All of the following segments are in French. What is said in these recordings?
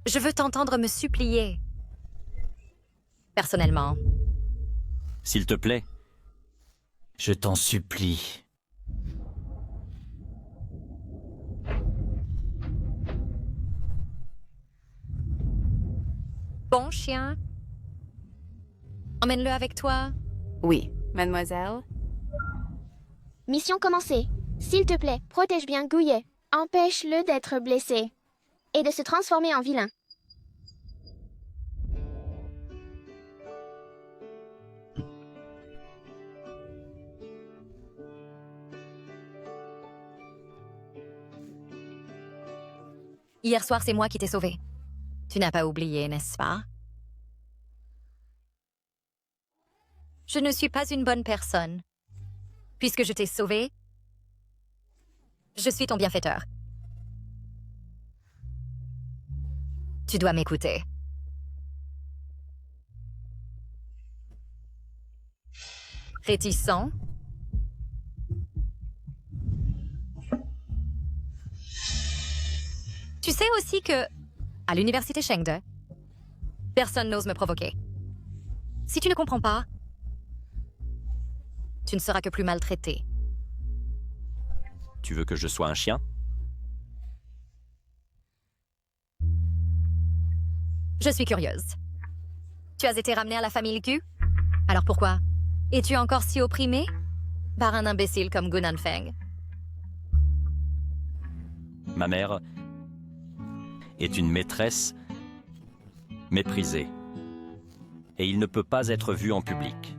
Je veux t'entendre me supplier. Personnellement. S'il te plaît. Je t'en supplie. Bon chien. Emmène-le avec toi. Oui, mademoiselle. Mission commencée. S'il te plaît, protège bien Gouillet. Empêche-le d'être blessé. Et de se transformer en vilain. Hier soir, c'est moi qui t'ai sauvé. Tu n'as pas oublié, n'est-ce pas? Je ne suis pas une bonne personne. Puisque je t'ai sauvé, je suis ton bienfaiteur. Tu dois m'écouter. Réticent? Tu sais aussi que, à l'université Chengde, personne n'ose me provoquer. Si tu ne comprends pas, tu ne seras que plus maltraité. Tu veux que je sois un chien? Je suis curieuse. Tu as été ramené à la famille Gu? Alors pourquoi? Es-tu encore si opprimé? Par un imbécile comme Gu Nanfeng. Ma mère est une maîtresse méprisée. Et il ne peut pas être vu en public.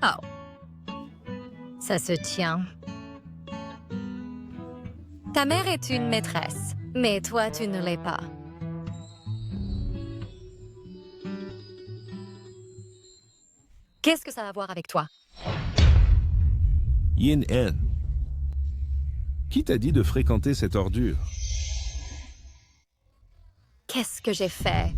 Oh. Ça se tient. Ta mère est une maîtresse, mais toi, tu ne l'es pas. Qu'est-ce que ça a à voir avec toi? Yin En. Qui t'a dit de fréquenter cette ordure? Qu'est-ce que j'ai fait?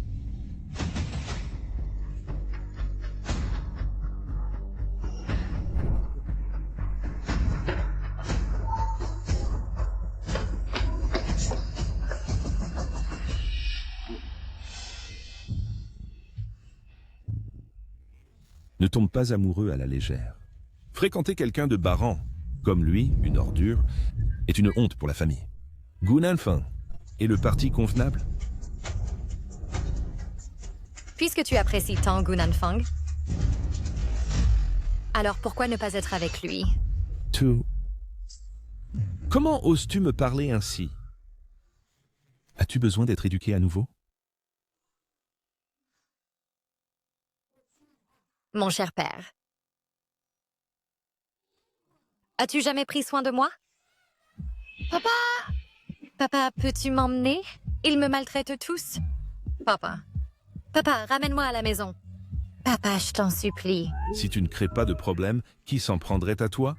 Ne tombe pas amoureux à la légère. Fréquenter quelqu'un de Baran, comme lui, une ordure, est une honte pour la famille. Gu Nanfeng est le parti convenable? Puisque tu apprécies tant Gu Nanfeng, alors pourquoi ne pas être avec lui? Tout. Comment oses-tu me parler ainsi? As-tu besoin d'être éduqué à nouveau? Mon cher père. As-tu jamais pris soin de moi? Papa! Papa, peux-tu m'emmener? Ils me maltraitent tous. Papa. Papa, ramène-moi à la maison. Papa, je t'en supplie. Si tu ne crées pas de problème, qui s'en prendrait à toi?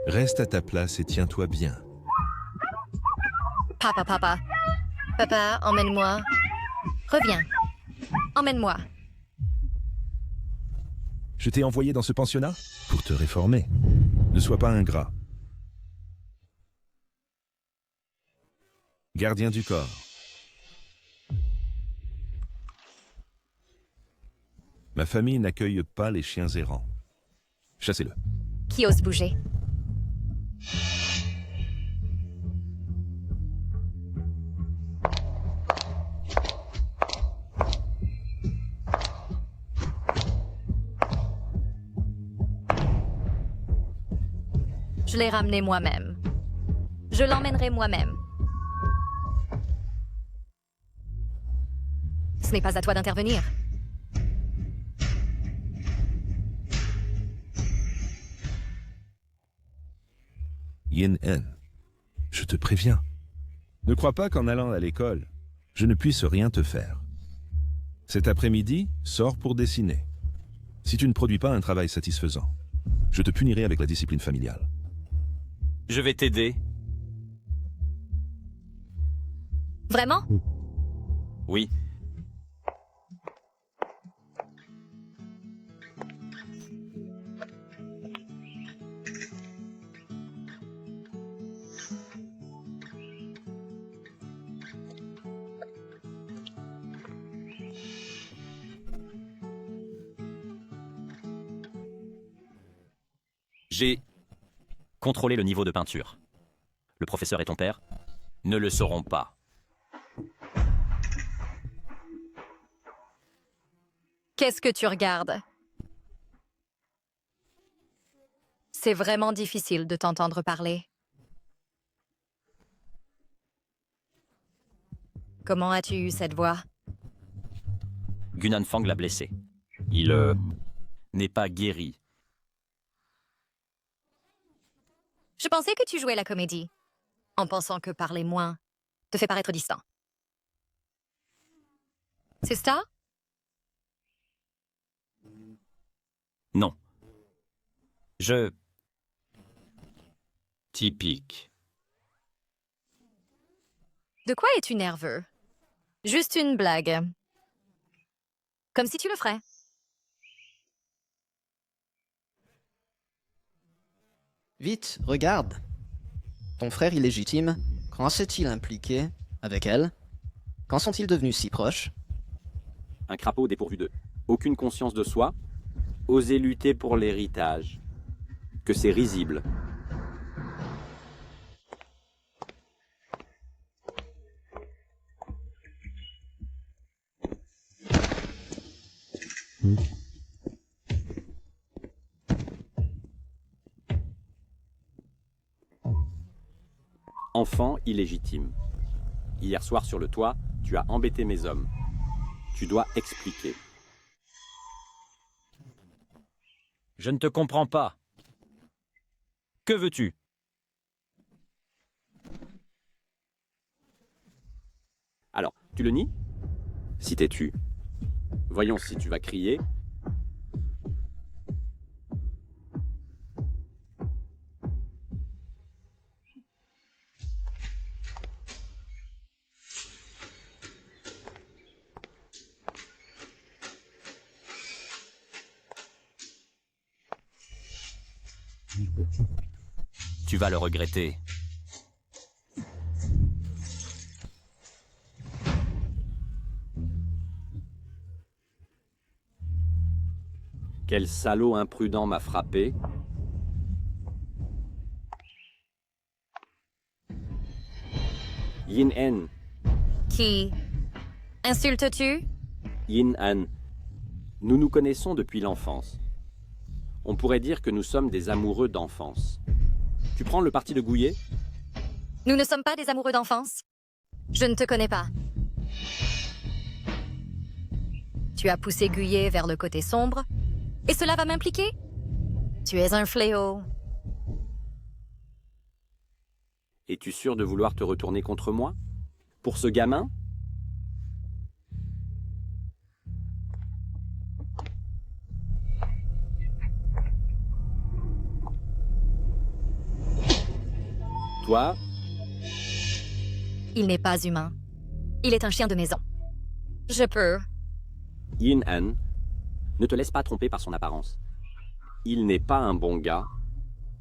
Reste à ta place et tiens-toi bien. Papa, papa. Papa, emmène-moi. Reviens. Emmène-moi. Je t'ai envoyé dans ce pensionnat pour te réformer. Ne sois pas ingrat. Gardien du corps. Ma famille n'accueille pas les chiens errants. Chassez-le. Qui ose bouger? Je l'ai ramené moi-même. Je l'emmènerai moi-même. Ce n'est pas à toi d'intervenir. Yin En, je te préviens. Ne crois pas qu'en allant à l'école, je ne puisse rien te faire. Cet après-midi, sors pour dessiner. Si tu ne produis pas un travail satisfaisant, je te punirai avec la discipline familiale. Je vais t'aider. Vraiment? Oui. J'ai contrôlé le niveau de peinture. Le professeur et ton père ne le sauront pas. Qu'est-ce que tu regardes? C'est vraiment difficile de t'entendre parler. Comment as-tu eu cette voix? Gunan Fang l'a blessé. Il n'est pas guéri. Je pensais que tu jouais la comédie, en pensant que parler moins te fait paraître distant. C'est ça? Non. Je... Typique. De quoi es-tu nerveux? Juste une blague. Comme si tu le ferais. Vite, regarde. Ton frère illégitime, quand s'est-il impliqué avec elle? Quand sont-ils devenus si proches? Un crapaud dépourvu de aucune conscience de soi, oser lutter pour l'héritage. Que c'est risible. Enfant illégitime. Hier soir sur le toit, tu as embêté mes hommes. Tu dois expliquer. Je ne te comprends pas. Que veux-tu? Alors, tu le nies? Si t'es tu. Voyons si tu vas crier. Tu vas le regretter. Quel salaud imprudent m'a frappé. Yin En, Qui? Insultes-tu? Yin An. Nous nous connaissons depuis l'enfance. On pourrait dire que nous sommes des amoureux d'enfance. Tu prends le parti de Gouillet? Nous ne sommes pas des amoureux d'enfance. Je ne te connais pas. Tu as poussé Guyet vers le côté sombre, et cela va m'impliquer? Tu es un fléau. Es-tu sûr de vouloir te retourner contre moi? Pour ce gamin? Toi, Il n'est pas humain. Il est un chien de maison. Je peux. Yin An, ne te laisse pas tromper par son apparence. Il n'est pas un bon gars,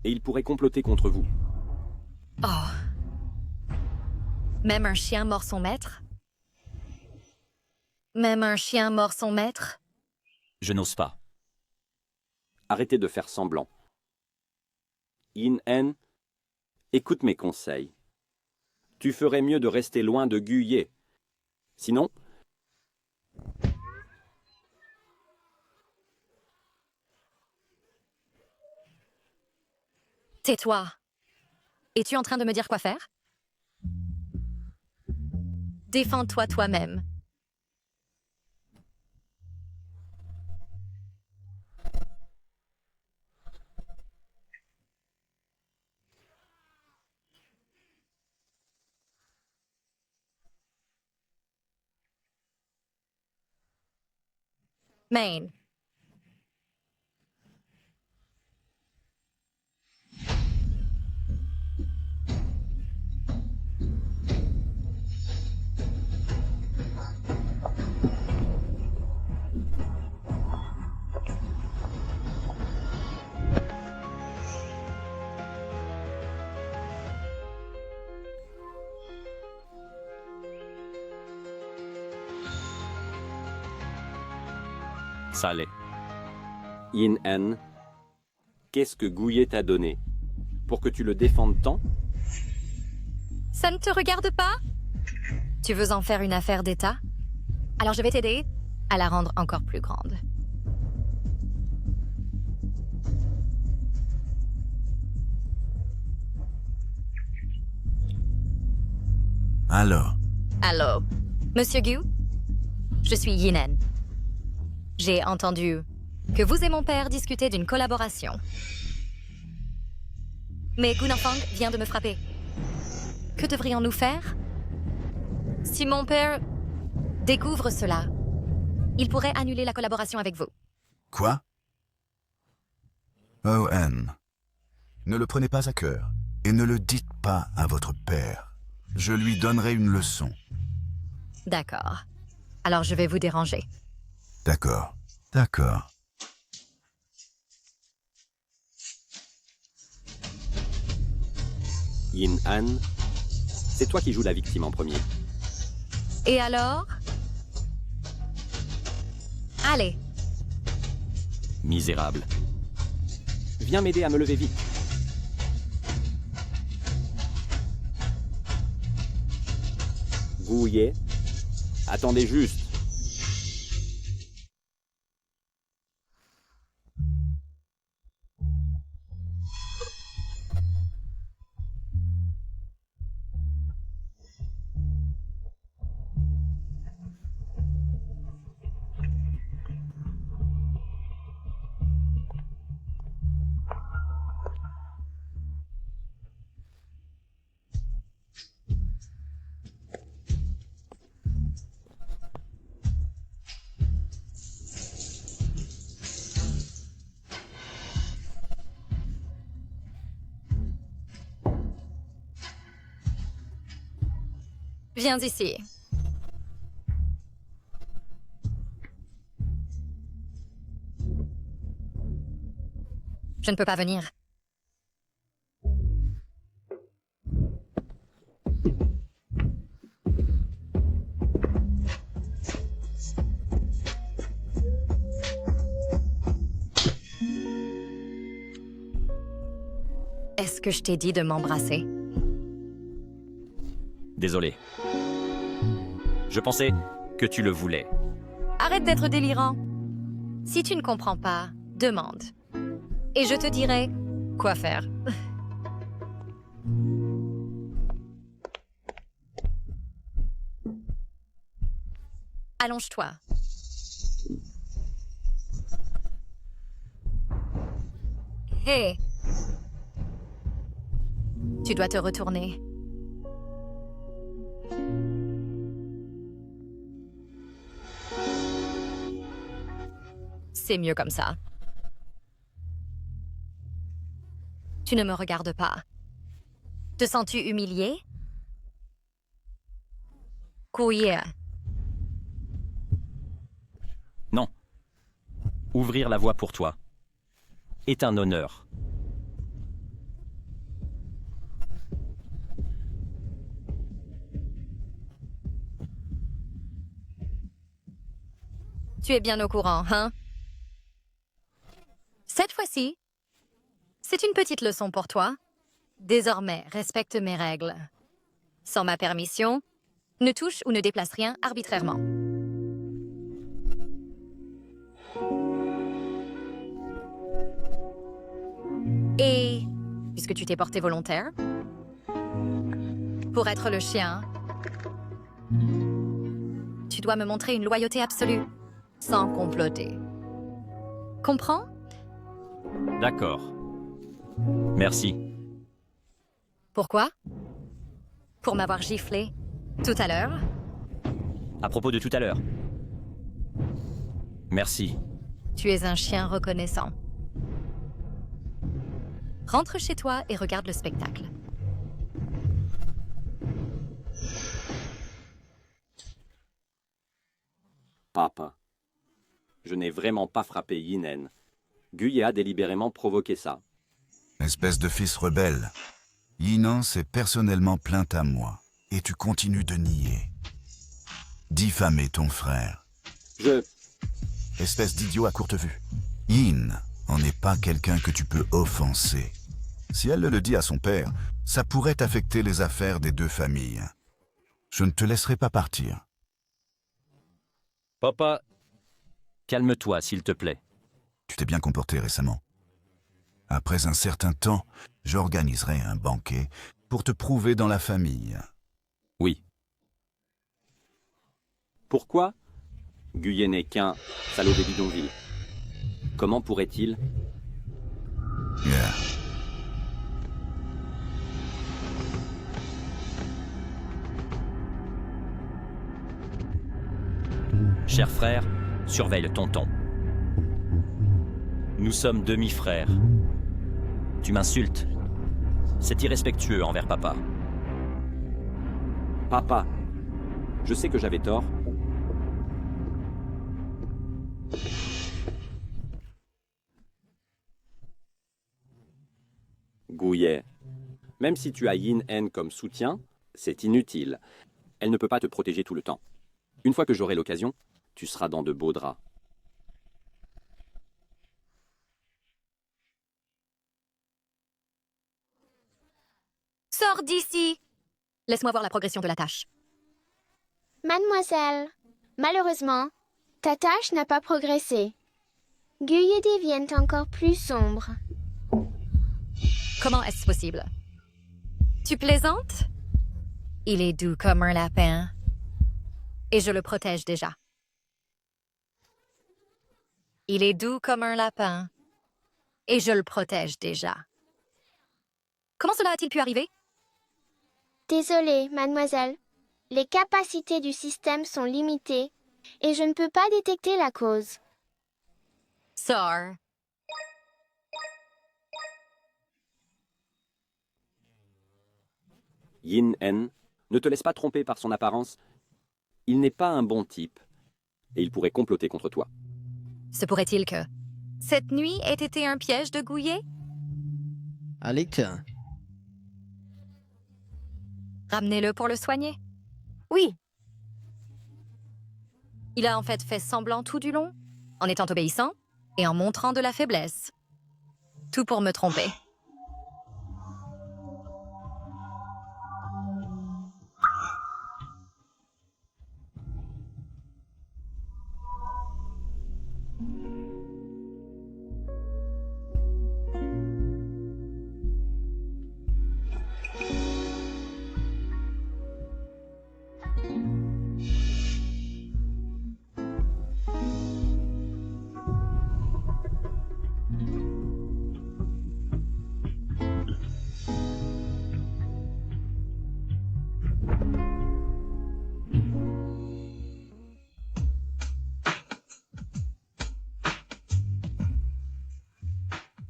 et il pourrait comploter contre vous. Oh. Même un chien mord son maître? Même un chien mord son maître? Je n'ose pas. Arrêtez de faire semblant. Yin En, écoute mes conseils. Tu ferais mieux de rester loin de Guyet. Sinon... Tais-toi. Es-tu en train de me dire quoi faire? Défends-toi toi-même. Maine. Ça l'est. Yin En, Qu'est-ce que Gouye t'a donné? Pour que tu le défendes tant? Ça ne te regarde pas? Tu veux en faire une affaire d'État? Alors je vais t'aider à la rendre encore plus grande. Alors, Allô, Monsieur Gu? Je suis Yinen. J'ai entendu que vous et mon père discutaient d'une collaboration. Mais Gunafang vient de me frapper. Que devrions-nous faire? Si mon père découvre cela, il pourrait annuler la collaboration avec vous. quoi? Owen, ne le prenez pas à cœur et ne le dites pas à votre père. Je lui donnerai une leçon. D'accord. Alors je vais vous déranger. D'accord, d'accord. Yin-Han, c'est toi qui joues la victime en premier. Et alors? Allez, Misérable. Viens m'aider à me lever vite. Gouye, attendez juste. viens ici. Je ne peux pas venir. Est-ce que je t'ai dit de m'embrasser? Désolé. Je pensais que tu le voulais. Arrête d'être délirant. Si tu ne comprends pas, demande. Et je te dirai quoi faire. Allonge-toi. Hé! Tu dois te retourner. C'est mieux comme ça. Tu ne me regardes pas. Te sens-tu humilié? Couille. Non. Ouvrir la voie pour toi est un honneur. Tu es bien au courant, hein? Cette fois-ci, c'est une petite leçon pour toi. Désormais, respecte mes règles. Sans ma permission, ne touche ou ne déplace rien arbitrairement. Et, puisque tu t'es porté volontaire, pour être le chien, tu dois me montrer une loyauté absolue, sans comploter. Comprends? D'accord. Merci. Pourquoi? Pour m'avoir giflé tout à l'heure? À propos de tout à l'heure. Merci. Tu es un chien reconnaissant. Rentre chez toi et regarde le spectacle. Papa, je n'ai vraiment pas frappé Yinen. Gouye a délibérément provoqué ça. Espèce de fils rebelle. Yinan s'est personnellement plaint à moi, et tu continues de nier. Diffamer ton frère. Je... Espèce d'idiot à courte vue. Yin, n'est pas quelqu'un que tu peux offenser. Si elle le dit à son père, ça pourrait affecter les affaires des deux familles. Je ne te laisserai pas partir. Papa, calme-toi, s'il te plaît. Tu t'es bien comporté récemment. Après un certain temps, j'organiserai un banquet pour te prouver dans la famille. Oui. Pourquoi Guyet n'est qu'un salaud des bidonvilles. Comment pourrait-il Yeah. Cher frère, surveille le tonton. Nous sommes demi-frères. Tu m'insultes. C'est irrespectueux envers papa. Papa, je sais que j'avais tort. Guyet, même si tu as Yin-En comme soutien, c'est inutile. Elle ne peut pas te protéger tout le temps. Une fois que j'aurai l'occasion, tu seras dans de beaux draps. Sors d'ici! Laisse-moi voir la progression de la tâche. Mademoiselle, malheureusement, ta tâche n'a pas progressé. Guyet devient encore plus sombre. Comment est-ce possible? Tu plaisantes? Il est doux comme un lapin. Et je le protège déjà. Il est doux comme un lapin. Et je le protège déjà. Comment cela a-t-il pu arriver? Désolée, mademoiselle. Les capacités du système sont limitées et je ne peux pas détecter la cause. Sors. Yin-En, ne te laisse pas tromper par son apparence. Il n'est pas un bon type, et il pourrait comploter contre toi. Se pourrait-il que cette nuit ait été un piège de Guyet? Alec, Ramenez-le pour le soigner. Oui. Il a en fait semblant tout du long, en étant obéissant et en montrant de la faiblesse. Tout pour me tromper.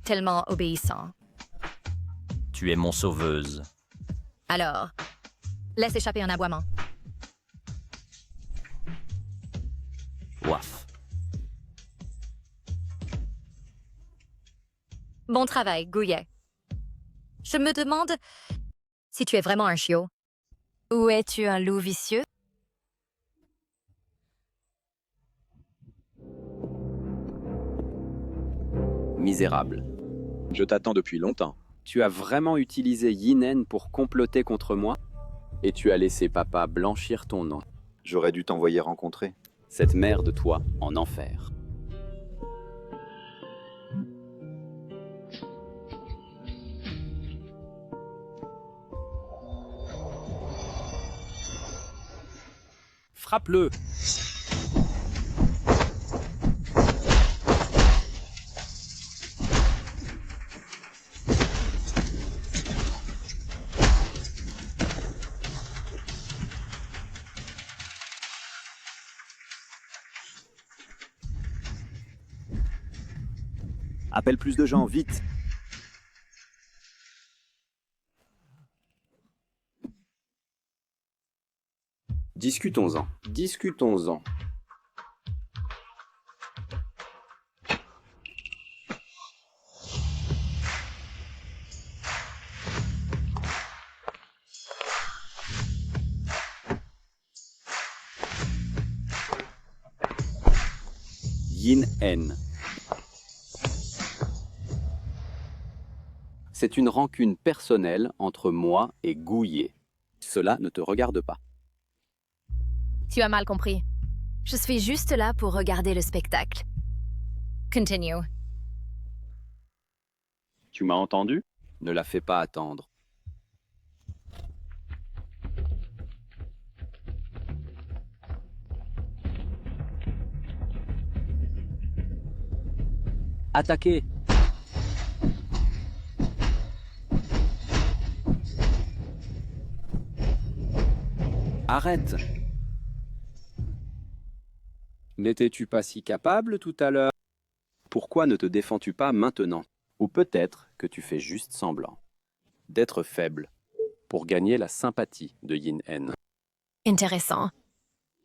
Tellement obéissant. Tu es mon sauveuse. Alors, laisse échapper un aboiement. Ouaf. Bon travail, Guyet. Je me demande si tu es vraiment un chiot. Ou es-tu un loup vicieux? Misérable. Je t'attends depuis longtemps. Tu as vraiment utilisé Yin-En pour comploter contre moi? Et tu as laissé papa blanchir ton nom. J'aurais dû t'envoyer rencontrer. Cette mère de toi en enfer. Frappe-le! Appelle plus de gens, vite. Discutons-en. Discutons-en. Yin-En. C'est une rancune personnelle entre moi et Gouye. Cela ne te regarde pas. Tu as mal compris. Je suis juste là pour regarder le spectacle. Continue. Tu m'as entendu? Ne la fais pas attendre. Attaquez! Arrête! N'étais-tu pas si capable tout à l'heure? Pourquoi ne te défends-tu pas maintenant? Ou peut-être que tu fais juste semblant d'être faible pour gagner la sympathie de Yin En. Intéressant.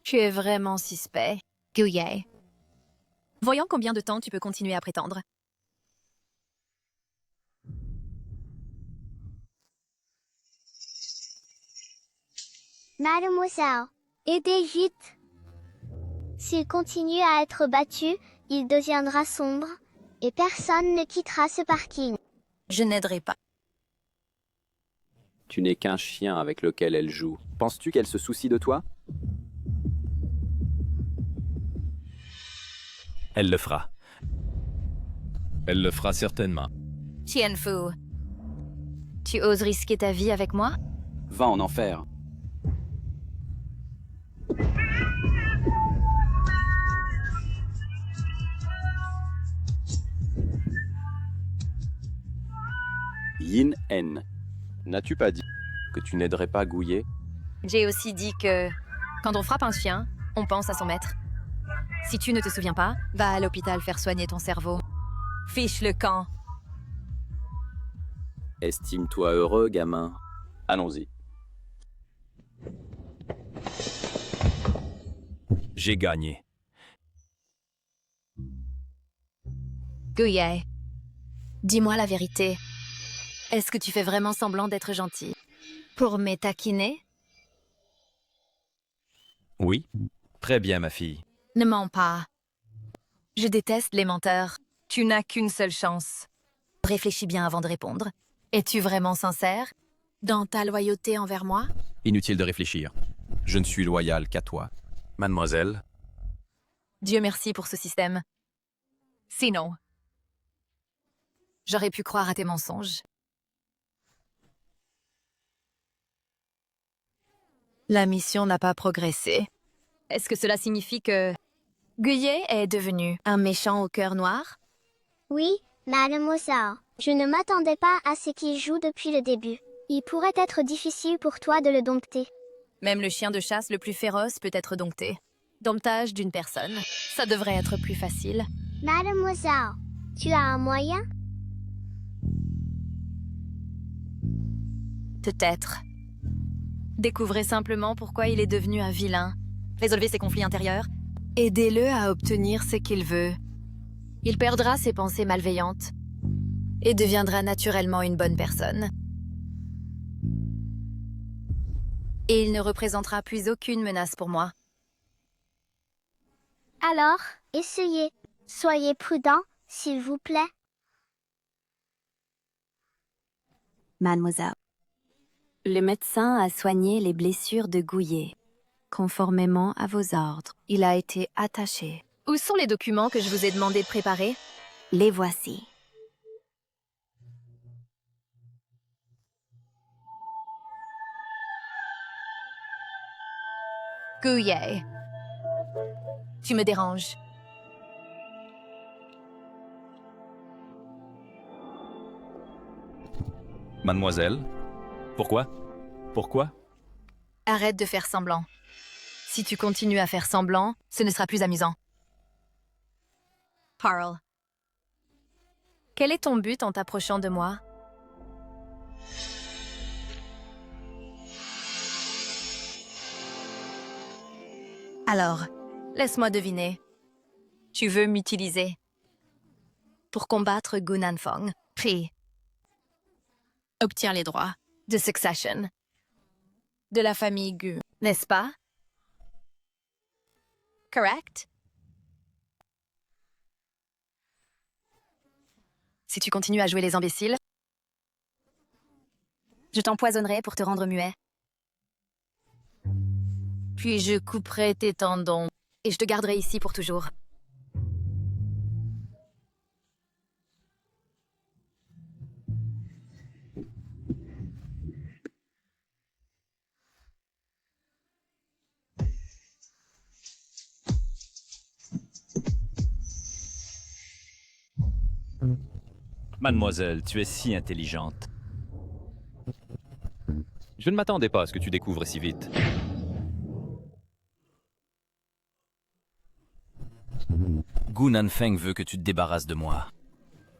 Tu es vraiment suspect, Gouye. Voyons combien de temps tu peux continuer à prétendre. Mademoiselle, aidez vite. S'il continue à être battu, il deviendra sombre, et personne ne quittera ce parking. Je n'aiderai pas. Tu n'es qu'un chien avec lequel elle joue. Penses-tu qu'elle se soucie de toi? Elle le fera. Elle le fera certainement. Tianfu, tu oses risquer ta vie avec moi? Va en enfer. Yin En, n'as-tu pas dit que tu n'aiderais pas Gouye? J'ai aussi dit que quand on frappe un chien, on pense à son maître. Si tu ne te souviens pas, va à l'hôpital faire soigner ton cerveau. Fiche le camp. Estime-toi heureux, gamin. Allons-y. J'ai gagné. Gouye, dis-moi la vérité. Est-ce que tu fais vraiment semblant d'être gentil? Pour m'étaquiner? Oui. Très bien, ma fille. Ne mens pas. Je déteste les menteurs. Tu n'as qu'une seule chance. Réfléchis bien avant de répondre. Es-tu vraiment sincère dans ta loyauté envers moi? Inutile de réfléchir. Je ne suis loyal qu'à toi. Mademoiselle, Dieu merci pour ce système. Sinon, j'aurais pu croire à tes mensonges. La mission n'a pas progressé. Est-ce que cela signifie que Gouye est devenu un méchant au cœur noir? Oui, mademoiselle. Je ne m'attendais pas à ce qu'il joue depuis le début. Il pourrait être difficile pour toi de le dompter. Même le chien de chasse le plus féroce peut être dompté. Domptage d'une personne, ça devrait être plus facile. Mademoiselle, tu as un moyen? Peut-être. Découvrez simplement pourquoi il est devenu un vilain. Résolvez ses conflits intérieurs. Aidez-le à obtenir ce qu'il veut. Il perdra ses pensées malveillantes et deviendra naturellement une bonne personne. Et il ne représentera plus aucune menace pour moi. Alors, essayez. Soyez prudent, s'il vous plaît. Mademoiselle. Le médecin a soigné les blessures de Gouye. Conformément à vos ordres, il a été attaché. Où sont les documents que je vous ai demandé de préparer? Les voici. Gouye. Tu me déranges. mademoiselle. Pourquoi? Pourquoi? Arrête de faire semblant. Si tu continues à faire semblant, ce ne sera plus amusant. Parle. Quel est ton but en t'approchant de moi? Alors, laisse-moi deviner. Tu veux m'utiliser pour combattre Gunanfong, puis obtenir les droits de Succession de la famille Gu, n'est-ce pas? Correct? Si tu continues à jouer les imbéciles, Je t'empoisonnerai pour te rendre muet. Puis je couperai tes tendons. Et je te garderai ici pour toujours. Mademoiselle, tu es si intelligente. Je ne m'attendais pas à ce que tu découvres si vite. Gu Nanfeng veut que tu te débarrasses de moi.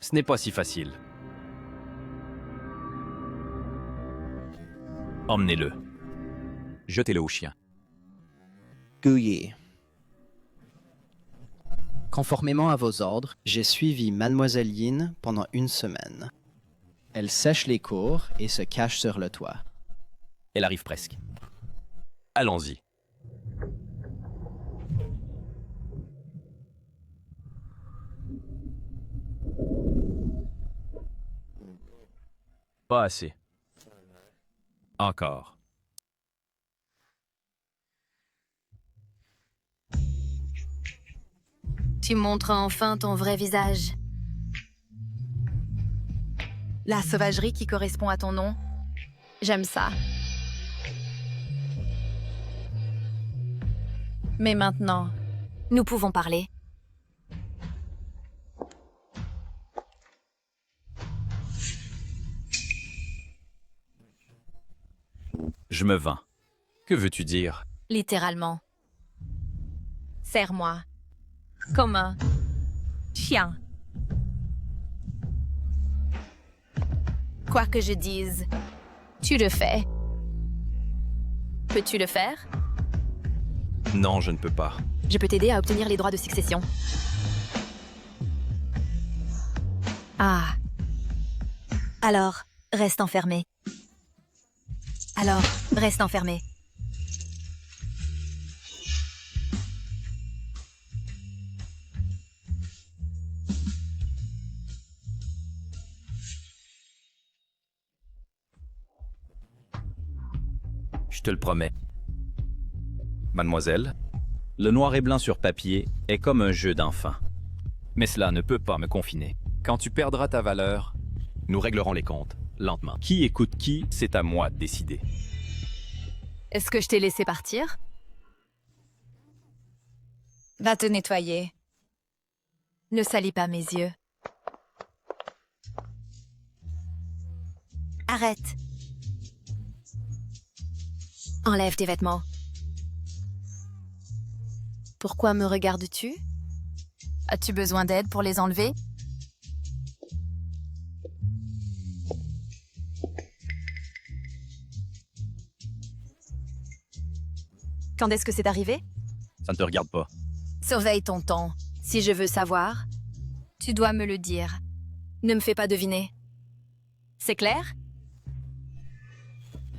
Ce n'est pas si facile. Emmenez-le. Jetez-le au chien. Guye. Conformément à vos ordres, j'ai suivi Mademoiselle Yin pendant 1 semaine. Elle sèche les cours et se cache sur le toit. Elle arrive presque. Allons-y. Pas assez. Encore. Tu montres enfin ton vrai visage. La sauvagerie qui correspond à ton nom. J'aime ça. Mais maintenant, nous pouvons parler. Je me vins. Que veux-tu dire? Littéralement. Serre-moi. Comme un chien. Quoi que je dise, tu le fais. Peux-tu le faire? Non, je ne peux pas. Je peux t'aider à obtenir les droits de succession. Ah. Alors, reste enfermé. Alors, reste enfermé. Je te le promets. Mademoiselle, Le noir et blanc sur papier est comme un jeu d'enfant. Mais cela ne peut pas me confiner. quand tu perdras ta valeur, nous réglerons les comptes, lentement. Qui écoute qui, c'est à moi de décider. Est-ce que je t'ai laissé partir? Va te nettoyer. Ne salis pas mes yeux. Arrête. Enlève tes vêtements. Pourquoi me regardes-tu? As-tu besoin d'aide pour les enlever? Quand est-ce que c'est arrivé? Ça ne te regarde pas. Surveille ton ton. Si je veux savoir, tu dois me le dire. Ne me fais pas deviner. C'est clair?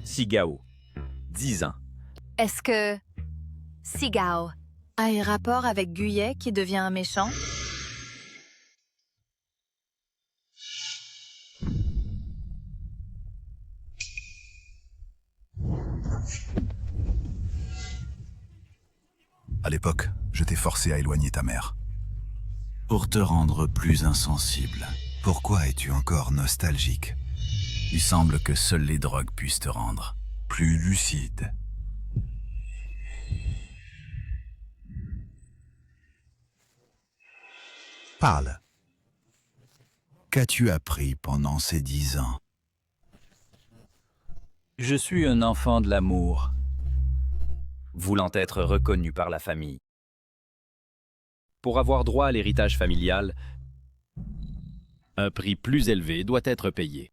Sigao. 10 ans. Est-ce que Sigao a un rapport avec Guyet qui devient un méchant? À l'époque, je t'ai forcé à éloigner ta mère. Pour te rendre plus insensible. Pourquoi es-tu encore nostalgique? Il semble que seules les drogues puissent te rendre plus lucide. Parle. Qu'as-tu appris pendant ces 10 ans? Je suis un enfant de l'amour, voulant être reconnu par la famille. Pour avoir droit à l'héritage familial, un prix plus élevé doit être payé.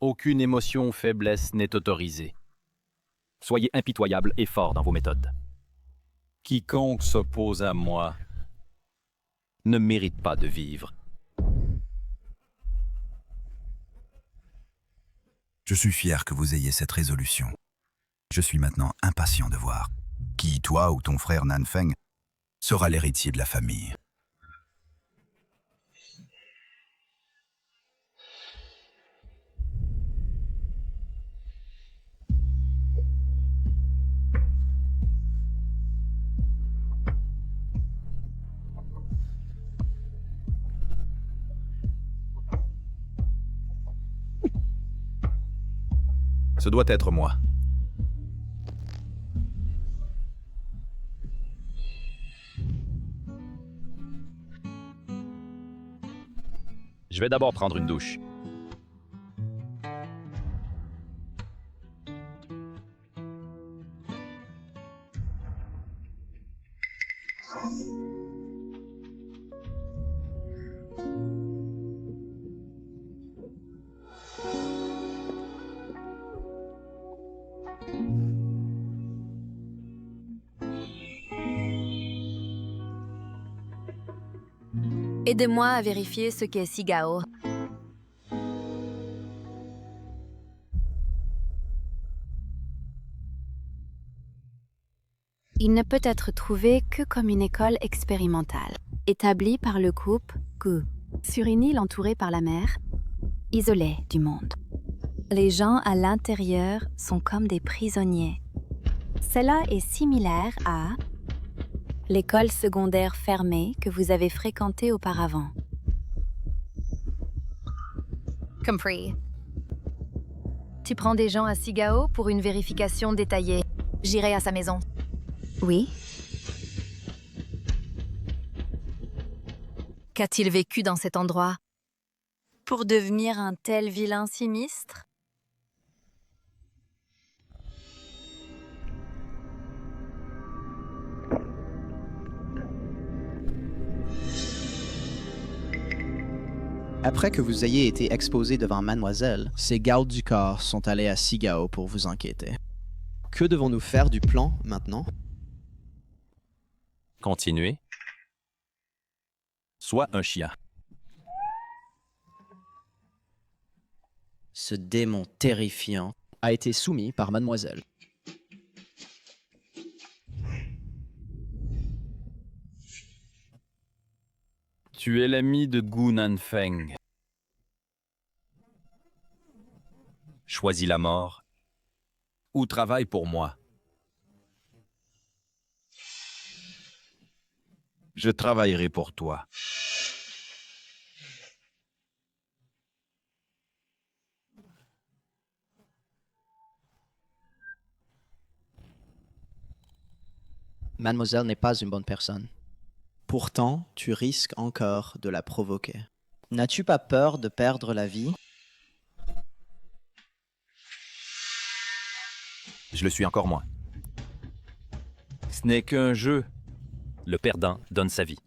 Aucune émotion ou faiblesse n'est autorisée. Soyez impitoyable et fort dans vos méthodes. Quiconque s'oppose à moi ne mérite pas de vivre. Je suis fier que vous ayez cette résolution. Je suis maintenant impatient de voir qui, toi ou ton frère Nanfeng, sera l'héritier de la famille. Ce doit être moi. Je vais d'abord prendre une douche. Aidez-moi à vérifier ce qu'est Sigao. Il ne peut être trouvé que comme une école expérimentale, établie par le couple Gu, sur une île entourée par la mer, isolée du monde. Les gens à l'intérieur sont comme des prisonniers. Cela est similaire à l'école secondaire fermée que vous avez fréquentée auparavant. Compris. Tu prends des gens à Sigao pour une vérification détaillée. J'irai à sa maison. Oui? Qu'a-t-il vécu dans cet endroit? Pour devenir un tel vilain sinistre? Après que vous ayez été exposé devant Mademoiselle, ces gardes du corps sont allés à Sigao pour vous enquêter. Que devons-nous faire du plan maintenant? Continuez. Sois un chien. Ce démon terrifiant a été soumis par Mademoiselle. Tu es l'ami de Gu Nanfeng. Choisis la mort ou travaille pour moi. Je travaillerai pour toi. Mademoiselle n'est pas une bonne personne. Pourtant, tu risques encore de la provoquer. N'as-tu pas peur de perdre la vie? Je le suis encore moins. Ce n'est qu'un jeu. Le perdant donne sa vie.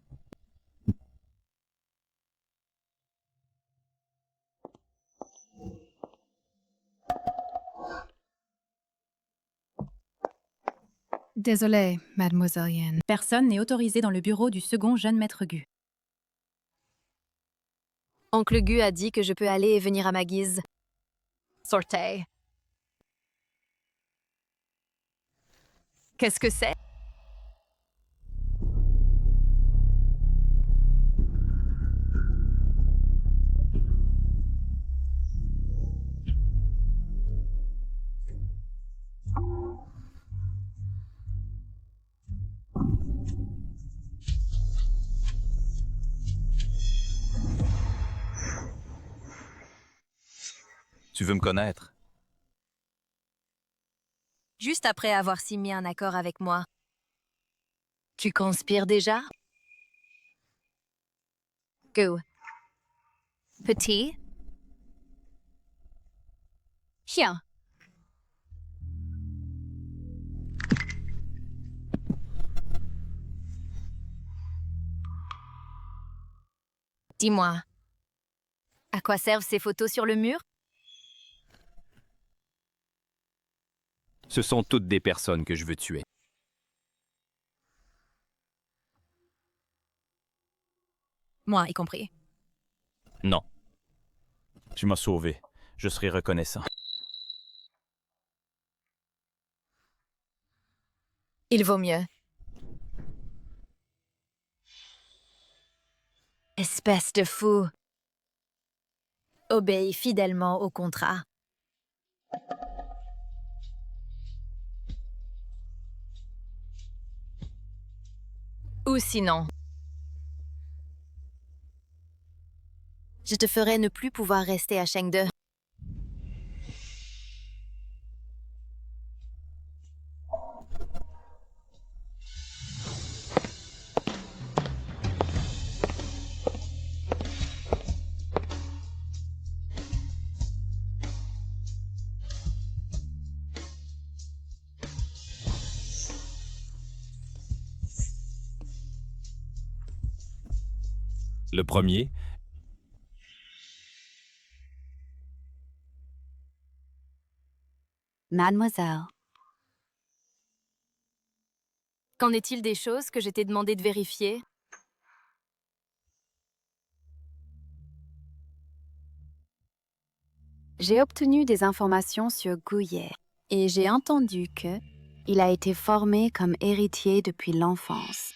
Désolée, mademoiselle Yen. Personne n'est autorisé dans le bureau du second jeune maître Gu. Oncle Gu a dit que je peux aller et venir à ma guise. Sortez. Qu'est-ce que c'est? Tu veux me connaître? Juste après avoir signé un accord avec moi. Tu conspires déjà? Gu. Petit? Chien. Dis-moi, à quoi servent ces photos sur le mur? Ce sont toutes des personnes que je veux tuer. Moi y compris. Non. Tu m'as sauvé. Je serai reconnaissant. Il vaut mieux. Espèce de fou. Obéis fidèlement au contrat. Ou sinon, je te ferai ne plus pouvoir rester à Chengde. Le premier, Mademoiselle, Qu'en est-il des choses que je t'ai demandé de vérifier? j'ai obtenu des informations sur Gouillet et j'ai entendu que il a été formé comme héritier depuis l'enfance.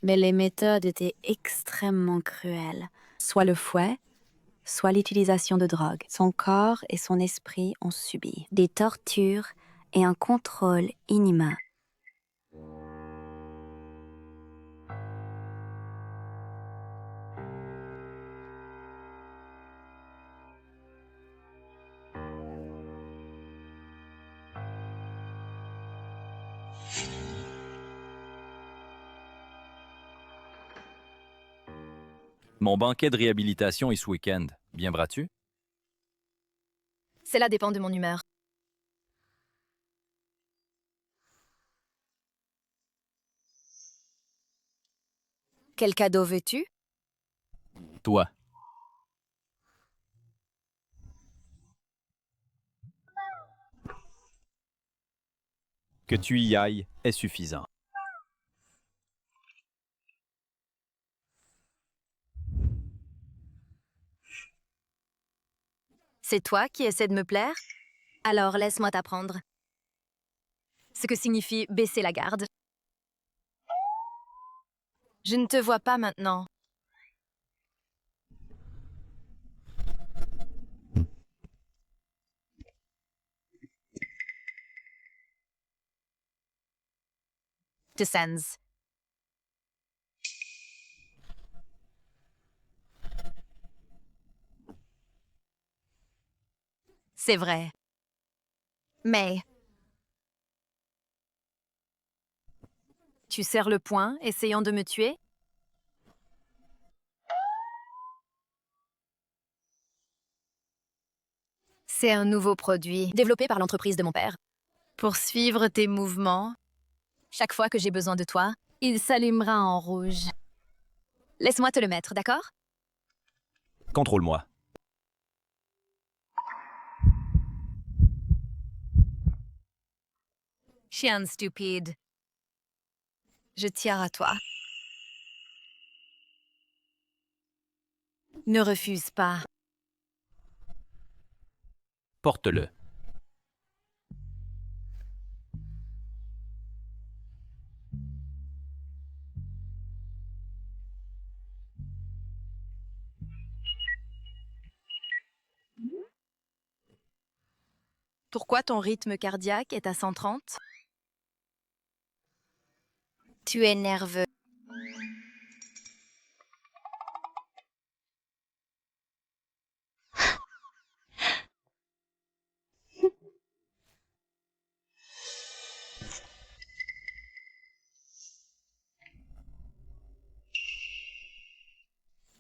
Mais les méthodes étaient extrêmement cruelles, soit le fouet, soit l'utilisation de drogue. Son corps et son esprit ont subi des tortures et un contrôle inhumain. mon banquet de réhabilitation est ce week-end. Viendras-tu? Cela dépend de mon humeur. Quel cadeau veux-tu? Toi. Que tu y ailles est suffisant. C'est toi qui essaies de me plaire? Alors laisse-moi t'apprendre. Ce que signifie baisser la garde. Je ne te vois pas maintenant. Descends. C'est vrai. Mais... Tu serres le poing, essayant de me tuer? C'est un nouveau produit, développé par l'entreprise de mon père. Pour suivre tes mouvements, chaque fois que j'ai besoin de toi, il s'allumera en rouge. Laisse-moi te le mettre, d'accord? Contrôle-moi. Chien stupide. Je tiens à toi. Ne refuse pas. Porte-le. Pourquoi ton rythme cardiaque est à 130? Tu es nerveux.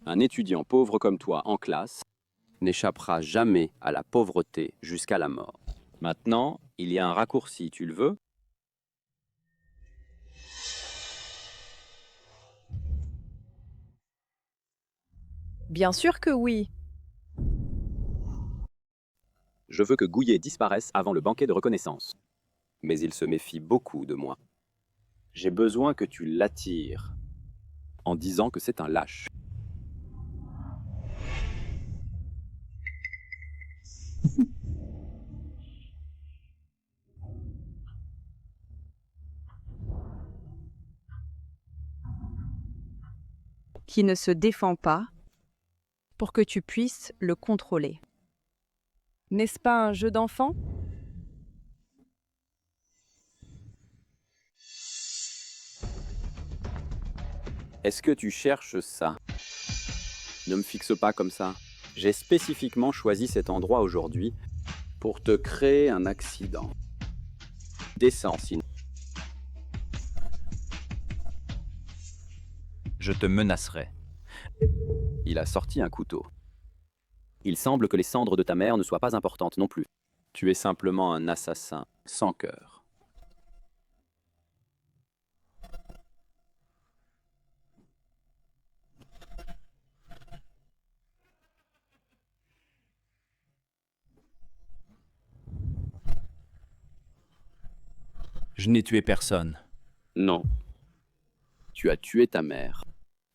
Un étudiant pauvre comme toi en classe n'échappera jamais à la pauvreté jusqu'à la mort. Maintenant, il y a un raccourci, tu le veux? Bien sûr que oui. Je veux que Gouillet disparaisse avant le banquet de reconnaissance. Mais il se méfie beaucoup de moi. J'ai besoin que tu l'attires en disant que c'est un lâche. Qui ne se défend pas pour que tu puisses le contrôler. N'est-ce pas un jeu d'enfant? Est-ce que tu cherches ça? Ne me fixe pas comme ça. J'ai spécifiquement choisi cet endroit aujourd'hui pour te créer un accident. Descends sinon. Je te menacerai. Il a sorti un couteau. Il semble que les cendres de ta mère ne soient pas importantes non plus. Tu es simplement un assassin sans cœur. Je n'ai tué personne. Non. Tu as tué ta mère.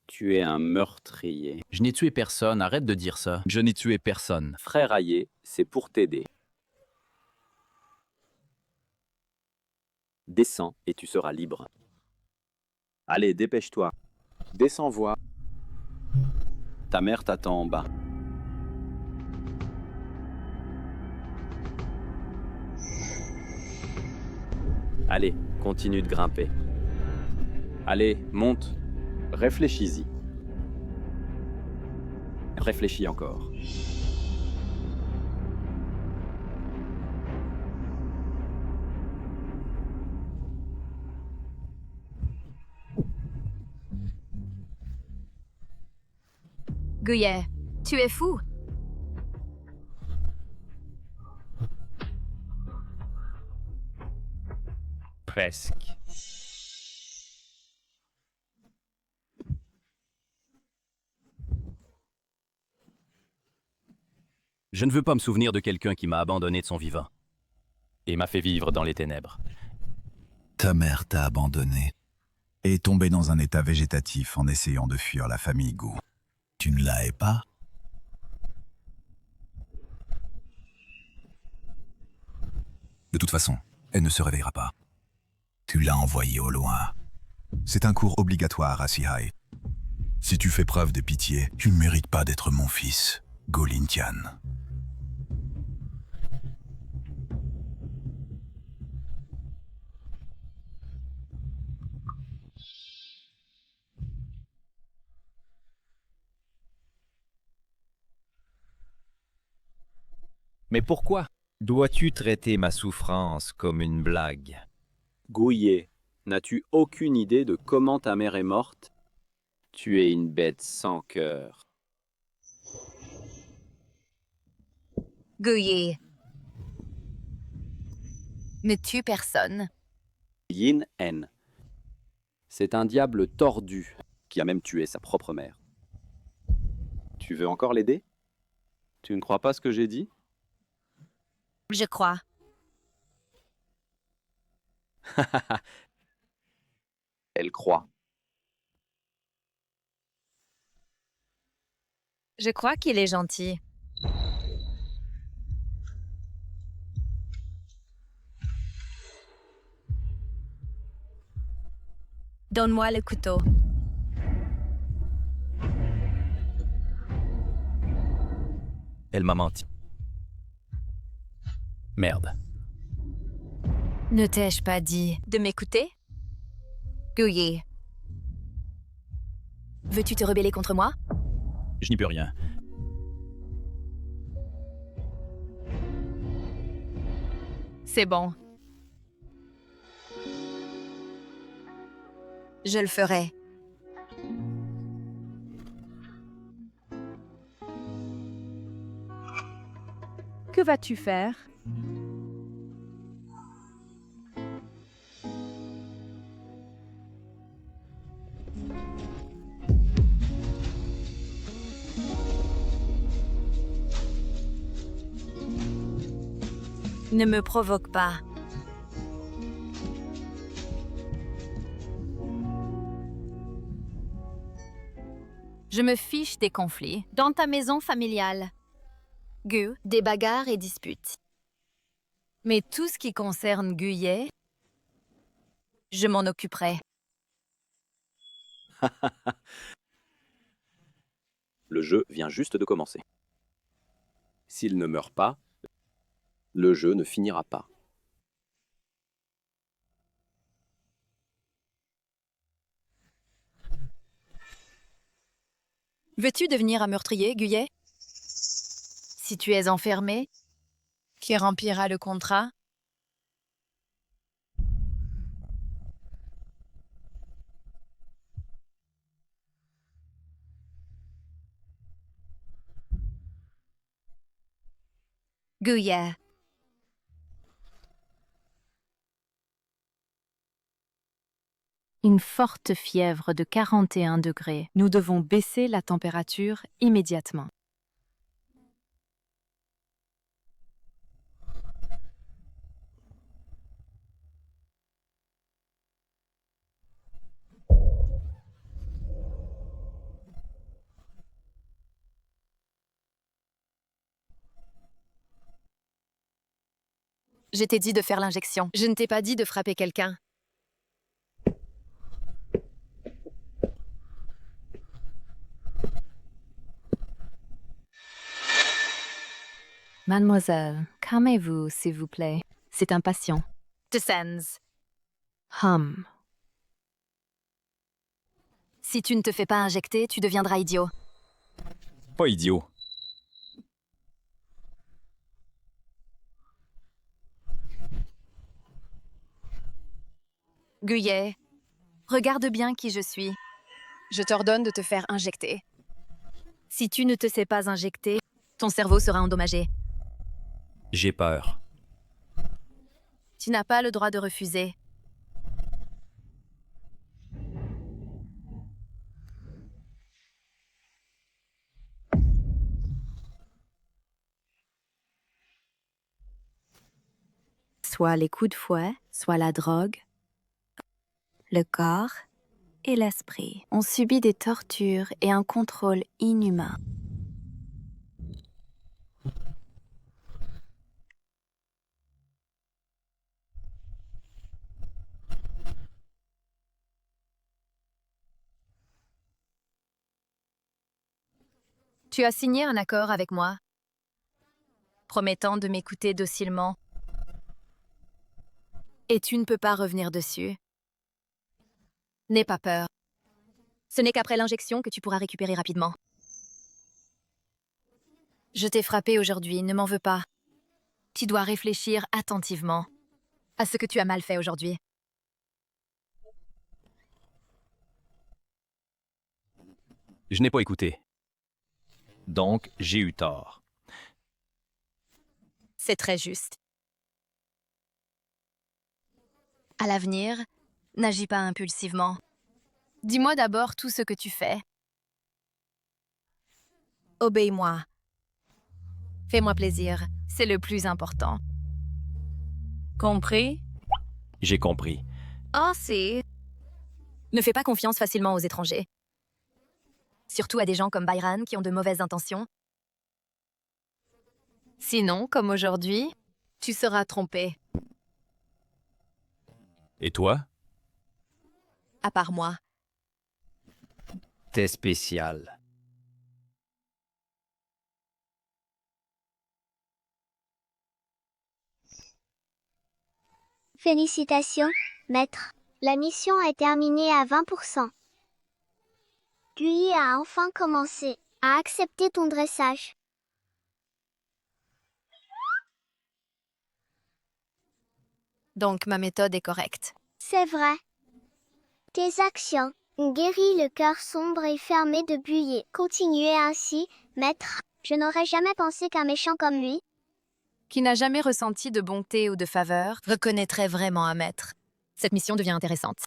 Tu es un meurtrier. Je n'ai tué personne, arrête de dire ça. Je n'ai tué personne. Frère Aillé, c'est pour t'aider. Descends et tu seras libre. Allez, dépêche-toi. Descends voir. Ta mère t'attend en bas. Allez, continue de grimper. Allez, monte. Réfléchis-y. Réfléchis encore. Guyet, tu es fou. Presque. Je ne veux pas me souvenir de quelqu'un qui m'a abandonné de son vivant et m'a fait vivre dans les ténèbres. Ta mère t'a abandonné et est tombée dans un état végétatif en essayant de fuir la famille Gu. Tu ne la hais pas? De toute façon, elle ne se réveillera pas. Tu l'as envoyée au loin. C'est un cours obligatoire à Sihai. Si tu fais preuve de pitié, tu ne mérites pas d'être mon fils, Golintian. Mais pourquoi dois-tu traiter ma souffrance comme une blague? Gouillet, n'as-tu aucune idée de comment ta mère est morte? Tu es une bête sans cœur. Guyet. Ne tue personne. Yin En. C'est un diable tordu qui a même tué sa propre mère. Tu veux encore l'aider? Tu ne crois pas ce que j'ai dit? Je crois. Elle croit. Je crois qu'il est gentil. Donne-moi le couteau. Elle m'a menti. Merde. Ne t'ai-je pas dit de m'écouter? Guyet. Veux-tu te rebeller contre moi? Je n'y peux rien. C'est bon. Je le ferai. Que vas-tu faire? Ne me provoque pas. Je me fiche des conflits dans ta maison familiale. Gu, des bagarres et disputes. Mais tout ce qui concerne Guyet, je m'en occuperai. Le jeu vient juste de commencer. S'il ne meurt pas, le jeu ne finira pas. Veux-tu devenir un meurtrier, Guyet? Si tu es enfermé, qui remplira le contrat? Guyet. Une forte fièvre de 41 degrés. Nous devons baisser la température immédiatement. Je t'ai dit de faire l'injection. Je ne t'ai pas dit de frapper quelqu'un. Mademoiselle, calmez-vous, s'il vous plaît. C'est un patient. Descends. Si tu ne te fais pas injecter, tu deviendras idiot. Pas idiot. Guyet, regarde bien qui je suis. Je t'ordonne de te faire injecter. Si tu ne te sais pas injecter, Ton cerveau sera endommagé. J'ai peur. Tu n'as pas le droit de refuser. Soit les coups de fouet, soit la drogue, le corps et l'esprit ont subi des tortures et un contrôle inhumain. Tu as signé un accord avec moi, promettant de m'écouter docilement. et tu ne peux pas revenir dessus. N'aie pas peur. Ce n'est qu'après l'injection que tu pourras récupérer rapidement. Je t'ai frappé aujourd'hui, ne m'en veux pas. Tu dois réfléchir attentivement à ce que tu as mal fait aujourd'hui. Je n'ai pas écouté. Donc, j'ai eu tort. C'est très juste. À l'avenir, n'agis pas impulsivement. Dis-moi d'abord tout ce que tu fais. Obéis-moi. Fais-moi plaisir, c'est le plus important. Compris? J'ai compris. Oh, c'est... Ne fais pas confiance facilement aux étrangers. Surtout à des gens comme Byron qui ont de mauvaises intentions. Sinon, comme aujourd'hui, tu seras trompé. Et toi? À part moi. T'es spécial. Félicitations, maître. La mission est terminée à 20%. Guy a enfin commencé à accepter ton dressage. Donc ma méthode est correcte. C'est vrai. Tes actions ont guéri le cœur sombre et fermé de Guy. Continuez ainsi, maître. Je n'aurais jamais pensé qu'un méchant comme lui, Qui n'a jamais ressenti de bonté ou de faveur, Reconnaîtrait vraiment un maître. cette mission devient intéressante.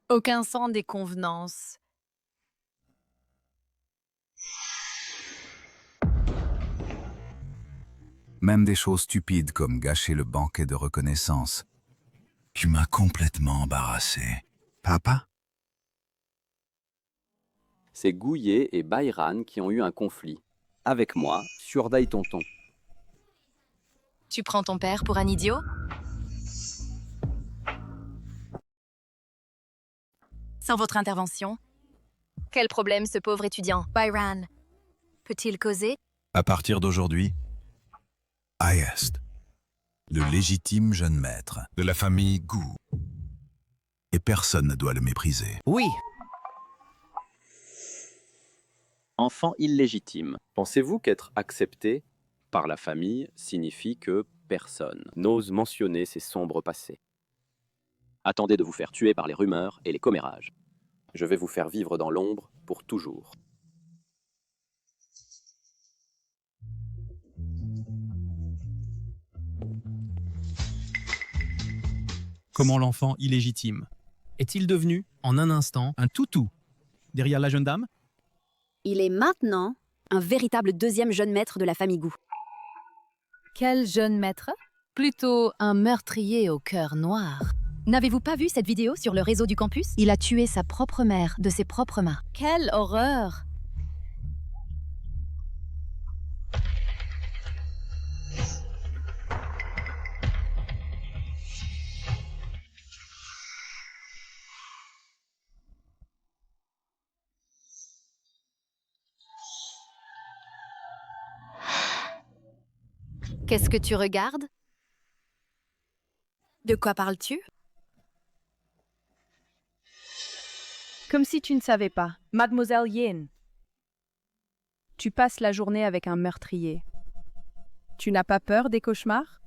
Aucun sang des convenances. Même des choses stupides comme gâcher le banquet de reconnaissance. Tu m'as complètement embarrassé. Papa? C'est Gouillet et Byron qui ont eu un conflit. Avec moi, surveille tonton. Tu prends ton père pour un idiot? Sans votre intervention, quel problème ce pauvre étudiant? Byron, peut-il causer? À partir d'aujourd'hui, Ayest, le légitime jeune maître de la famille Gu. Et personne ne doit le mépriser. Oui. Enfant illégitime. Pensez-vous qu'être accepté par la famille signifie que personne n'ose mentionner ses sombres passés? Attendez de vous faire tuer par les rumeurs et les commérages. Je vais vous faire vivre dans l'ombre pour toujours. Comment l'enfant illégitime est-il devenu, en un instant, un toutou derrière la jeune dame? Il est maintenant un véritable deuxième jeune maître de la famille Gu. Quel jeune maître? Plutôt un meurtrier au cœur noir. N'avez-vous pas vu cette vidéo sur le réseau du campus? Il a tué sa propre mère de ses propres mains. Quelle horreur! Qu'est-ce que tu regardes? De quoi parles-tu? Comme si tu ne savais pas. Mademoiselle Yin. Tu passes la journée avec un meurtrier. Tu n'as pas peur des cauchemars?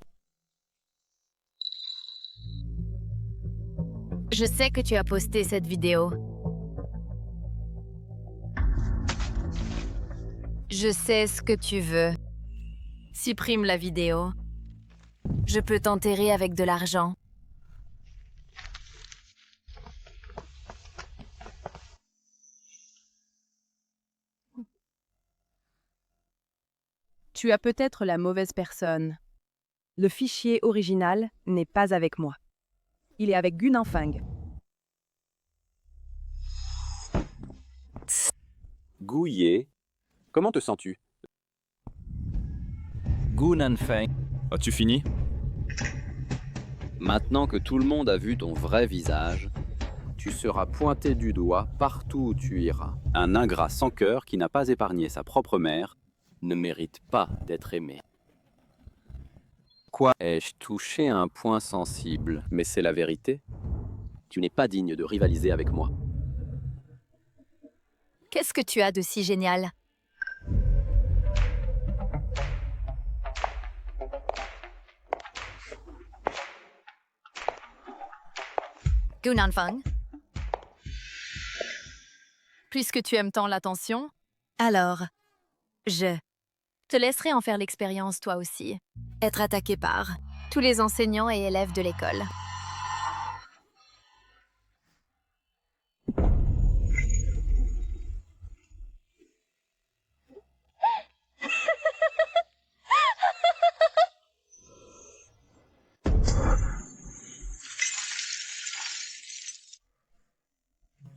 Je sais que tu as posté cette vidéo. Je sais ce que tu veux. Supprime la vidéo. Je peux t'enterrer avec de l'argent. Tu as peut-être la mauvaise personne. Le fichier original n'est pas avec moi. Il est avec Gunanfang. Gouillé. Comment te sens-tu? Gunanfeng. As-tu fini? Maintenant que tout le monde a vu ton vrai visage, tu seras pointé du doigt partout où tu iras. Un ingrat sans cœur qui n'a pas épargné sa propre mère ne mérite pas d'être aimé. Quoi? Ai-je touché un point sensible? Mais c'est la vérité. Tu n'es pas digne de rivaliser avec moi. Qu'est-ce que tu as de si génial? Gunanfang. Puisque tu aimes tant l'attention, alors, je te laisserai en faire l'expérience toi aussi. Être attaqué par tous les enseignants et élèves de l'école.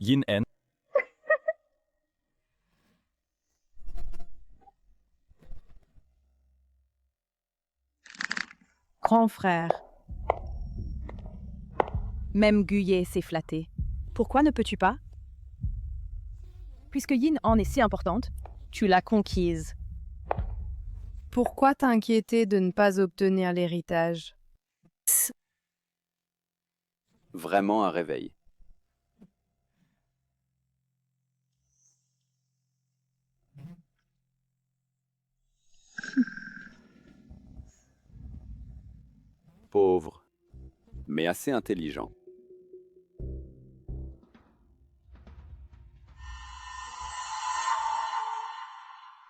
Yin En. Grand frère. Même Guyé s'est flatté. Pourquoi ne peux-tu pas? Puisque Yin en est si importante, tu l'as conquise. Pourquoi t'inquiéter de ne pas obtenir l'héritage? Vraiment un réveil. Pauvre, mais assez intelligent.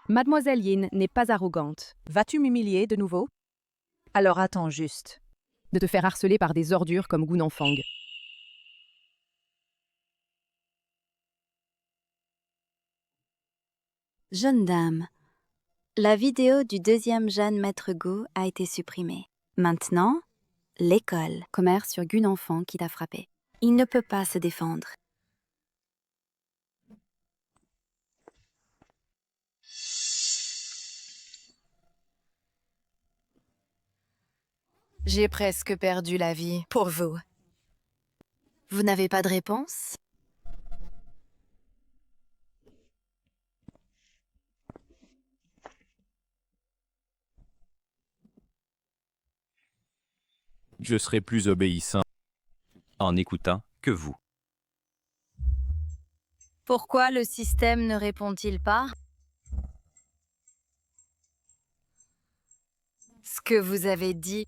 Mademoiselle Yin n'est pas arrogante. Vas-tu m'humilier de nouveau? Alors attends juste. De te faire harceler par des ordures comme Gunanfang. Jeune dame, la vidéo du deuxième jeune maître Gu a été supprimée. Maintenant, l'école commerce sur Gunanfang qui t'a frappé. Il ne peut pas se défendre. J'ai presque perdu la vie pour vous. Vous n'avez pas de réponse? Je serai plus obéissant en écoutant que vous. Pourquoi le système ne répond-il pas? Ce que vous avez dit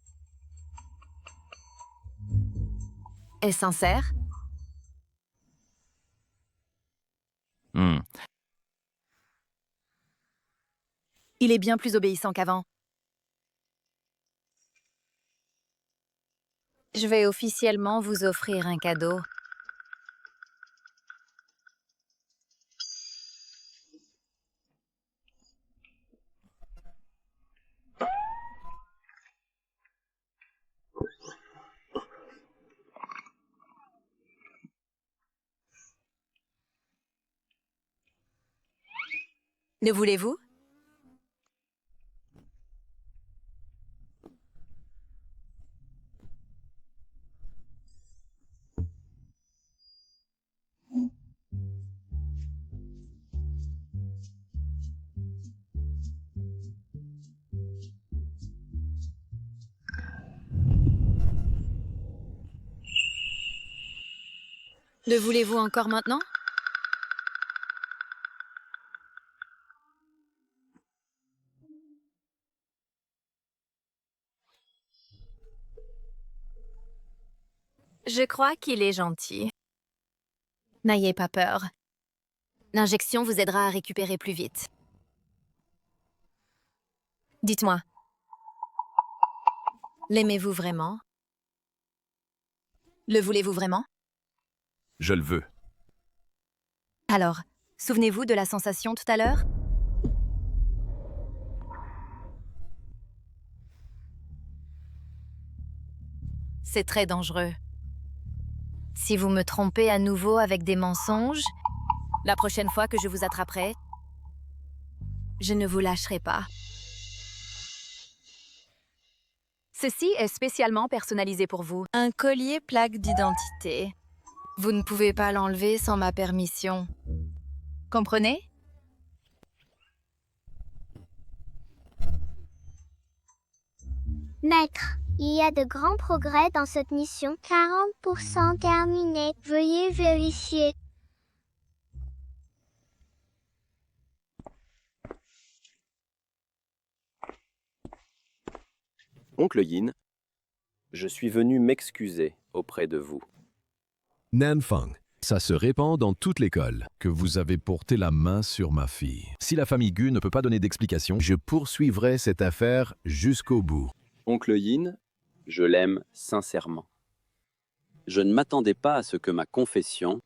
est sincère? Il est bien plus obéissant qu'avant. Je vais officiellement vous offrir un cadeau. Ne voulez-vous? Le voulez-vous encore maintenant? Je crois qu'il est gentil. N'ayez pas peur. L'injection vous aidera à récupérer plus vite. Dites-moi, l'aimez-vous vraiment? Le voulez-vous vraiment? Je le veux. Alors, souvenez-vous de la sensation tout à l'heure? C'est très dangereux. Si vous me trompez à nouveau avec des mensonges, la prochaine fois que je vous attraperai, je ne vous lâcherai pas. Ceci est spécialement personnalisé pour vous. Un collier plaque d'identité. Vous ne pouvez pas l'enlever sans ma permission. Comprenez? Maître, il y a de grands progrès dans cette mission. 40% terminé. Veuillez vérifier. Oncle Yin, je suis venu m'excuser auprès de vous. Nanfang, ça se répand dans toute l'école que vous avez porté la main sur ma fille. Si la famille Gu ne peut pas donner d'explication, je poursuivrai cette affaire jusqu'au bout. Oncle Yin, je l'aime sincèrement. Je ne m'attendais pas à ce que ma confession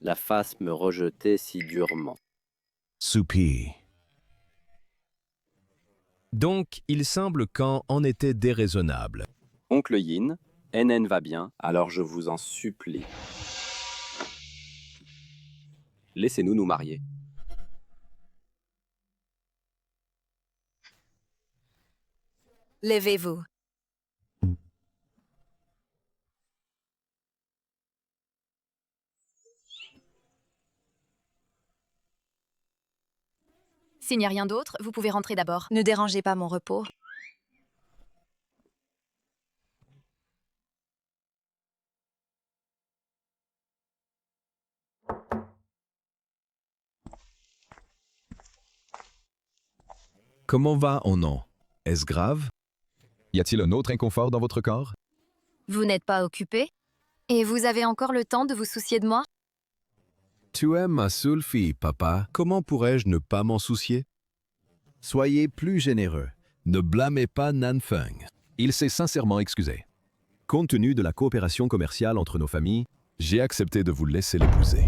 la fasse me rejeter si durement. Soupir. Donc, il semble qu'en en était déraisonnable. Oncle Yin, NN va bien, alors je vous en supplie. Laissez-nous nous marier. Levez-vous. S'il n'y a rien d'autre, vous pouvez rentrer d'abord. Ne dérangez pas mon repos. Comment va on nom? Est-ce grave? Y a-t-il un autre inconfort dans votre corps? Vous n'êtes pas occupé? Et vous avez encore le temps de vous soucier de moi? Tu aimes ma seule fille, papa. Comment pourrais-je ne pas m'en soucier? Soyez plus généreux. Ne blâmez pas Nanfang. Il s'est sincèrement excusé. Compte tenu de la coopération commerciale entre nos familles, j'ai accepté de vous laisser l'épouser.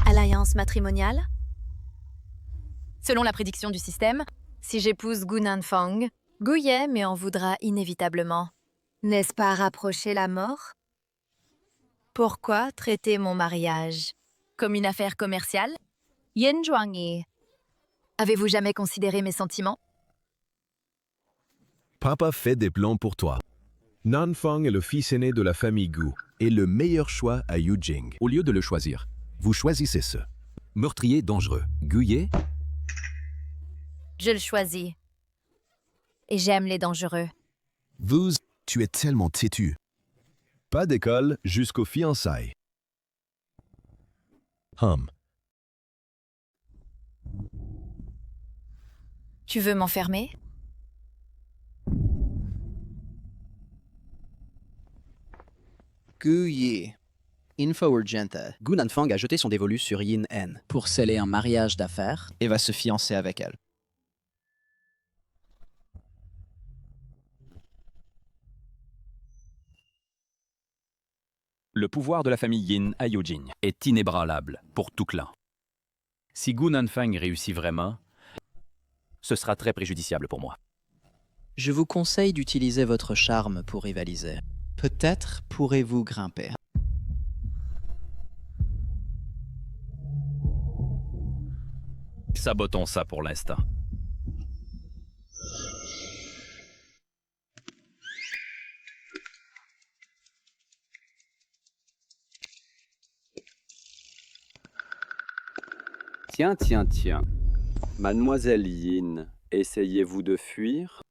Alliance matrimoniale? Selon la prédiction du système, si j'épouse Gu Nanfang, Gu Ye m'en voudra inévitablement. N'est-ce pas rapprocher la mort? Pourquoi traiter mon mariage comme une affaire commerciale? Yen Zhuangyi, avez-vous jamais considéré mes sentiments? Papa fait des plans pour toi. Nanfang est le fils aîné de la famille Gu et le meilleur choix à Yujing. Au lieu de le choisir, vous choisissez ce. Meurtrier dangereux. Gu Ye? Je le choisis. Et j'aime les dangereux. Tu es tellement têtu. Pas d'école jusqu'aux fiançailles. Tu veux m'enfermer? Gu Ye. Info Urgente. Gu Nanfang a jeté son dévolu sur Yin En pour sceller un mariage d'affaires et va se fiancer avec elle. Le pouvoir de la famille Yin à Yujing est inébranlable pour tout clan. Si Gu Nanfang réussit vraiment, ce sera très préjudiciable pour moi. Je vous conseille d'utiliser votre charme pour rivaliser. Peut-être pourrez-vous grimper. Sabotons ça pour l'instant. Tiens. Mademoiselle Yin, essayez-vous de fuir?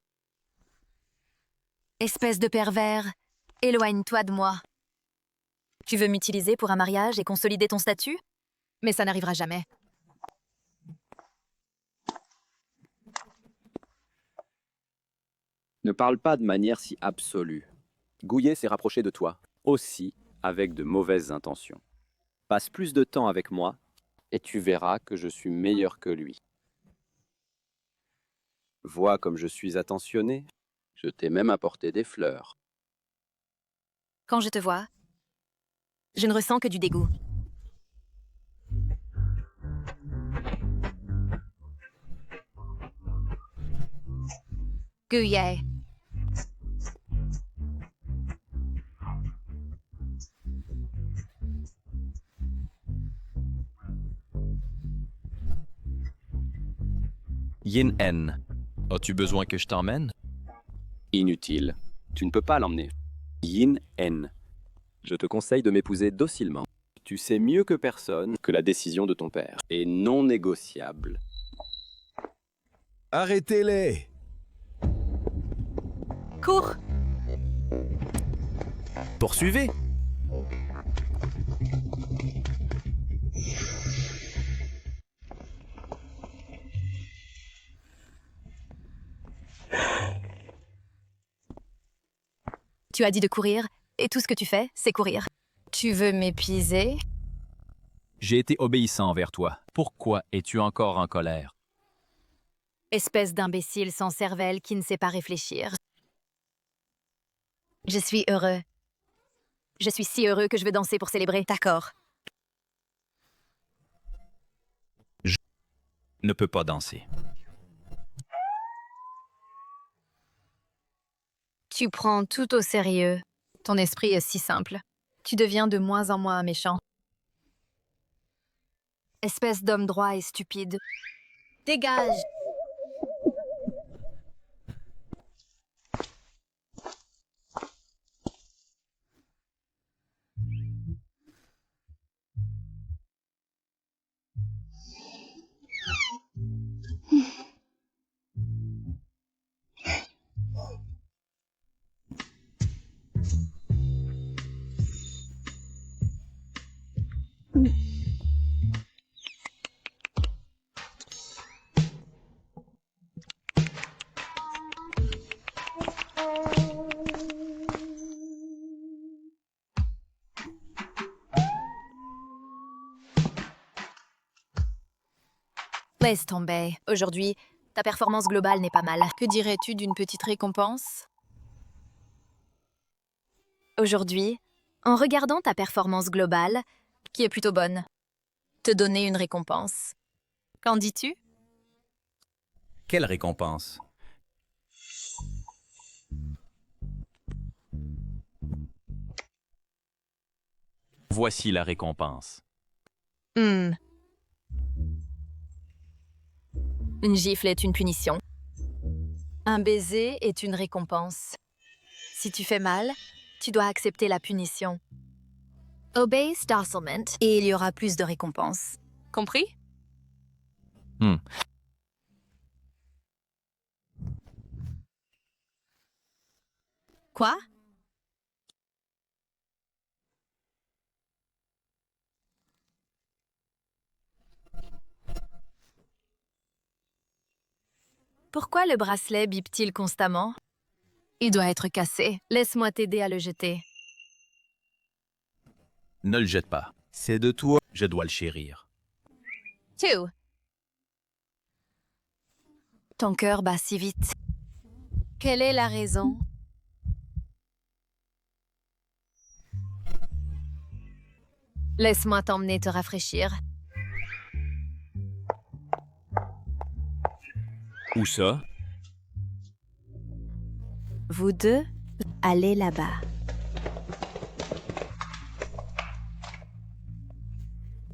Espèce de pervers, éloigne-toi de moi. Tu veux m'utiliser pour un mariage et consolider ton statut? Mais ça n'arrivera jamais. Ne parle pas de manière si absolue. Gouillet s'est rapproché de toi, aussi avec de mauvaises intentions. Passe plus de temps avec moi, et tu verras que je suis meilleur que lui. Vois comme je suis attentionné. Je t'ai même apporté des fleurs. Quand je te vois, je ne ressens que du dégoût. Gouillet. Yin-En, as-tu besoin que je t'emmène? Inutile. Tu ne peux pas l'emmener. Yin-En. Je te conseille de m'épouser docilement. Tu sais mieux que personne que la décision de ton père est non négociable. Arrêtez-les! Cours! Poursuivez! Tu as dit de courir, et tout ce que tu fais, c'est courir. Tu veux m'épuiser? J'ai été obéissant envers toi. Pourquoi es-tu encore en colère? Espèce d'imbécile sans cervelle qui ne sait pas réfléchir. Je suis heureux. Je suis si heureux que je veux danser pour célébrer. D'accord. Je ne peux pas danser. Tu prends tout au sérieux. Ton esprit est si simple. Tu deviens de moins en moins méchant. Espèce d'homme droit et stupide. Dégage! Laisse tomber. Aujourd'hui, ta performance globale n'est pas mal. Que dirais-tu d'une petite récompense? Aujourd'hui, en regardant ta performance globale, qui est plutôt bonne, te donner une récompense. Qu'en dis-tu? Quelle récompense? Voici la récompense. Une gifle est une punition. Un baiser est une récompense. Si tu fais mal, tu dois accepter la punition. Obey Starcement et il y aura plus de récompenses. Compris? Quoi? Pourquoi le bracelet bip-t-il constamment? Il doit être cassé. Laisse-moi t'aider à le jeter. Ne le jette pas. C'est de toi. Je dois le chérir. Two. Ton cœur bat si vite. Quelle est la raison? Laisse-moi t'emmener te rafraîchir. Où ça? Vous deux, allez là-bas.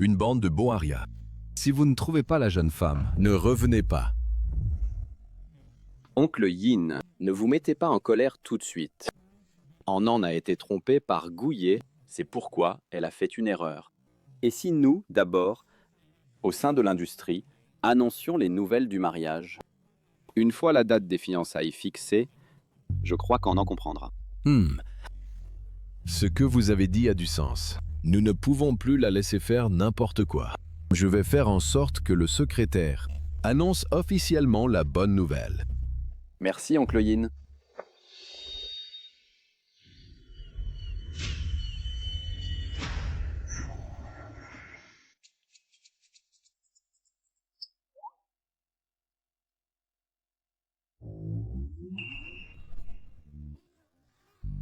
Une bande de Boharia. Si vous ne trouvez pas la jeune femme, ne revenez pas. Oncle Yin, ne vous mettez pas en colère tout de suite. Anan a été trompée par Gouillet, c'est pourquoi elle a fait une erreur. Et si nous, d'abord, au sein de l'industrie, annoncions les nouvelles du mariage? Une fois la date des fiançailles fixée, je crois qu'Anan comprendra. Ce que vous avez dit a du sens. Nous ne pouvons plus la laisser faire n'importe quoi. Je vais faire en sorte que le secrétaire annonce officiellement la bonne nouvelle. Merci, oncle Yin.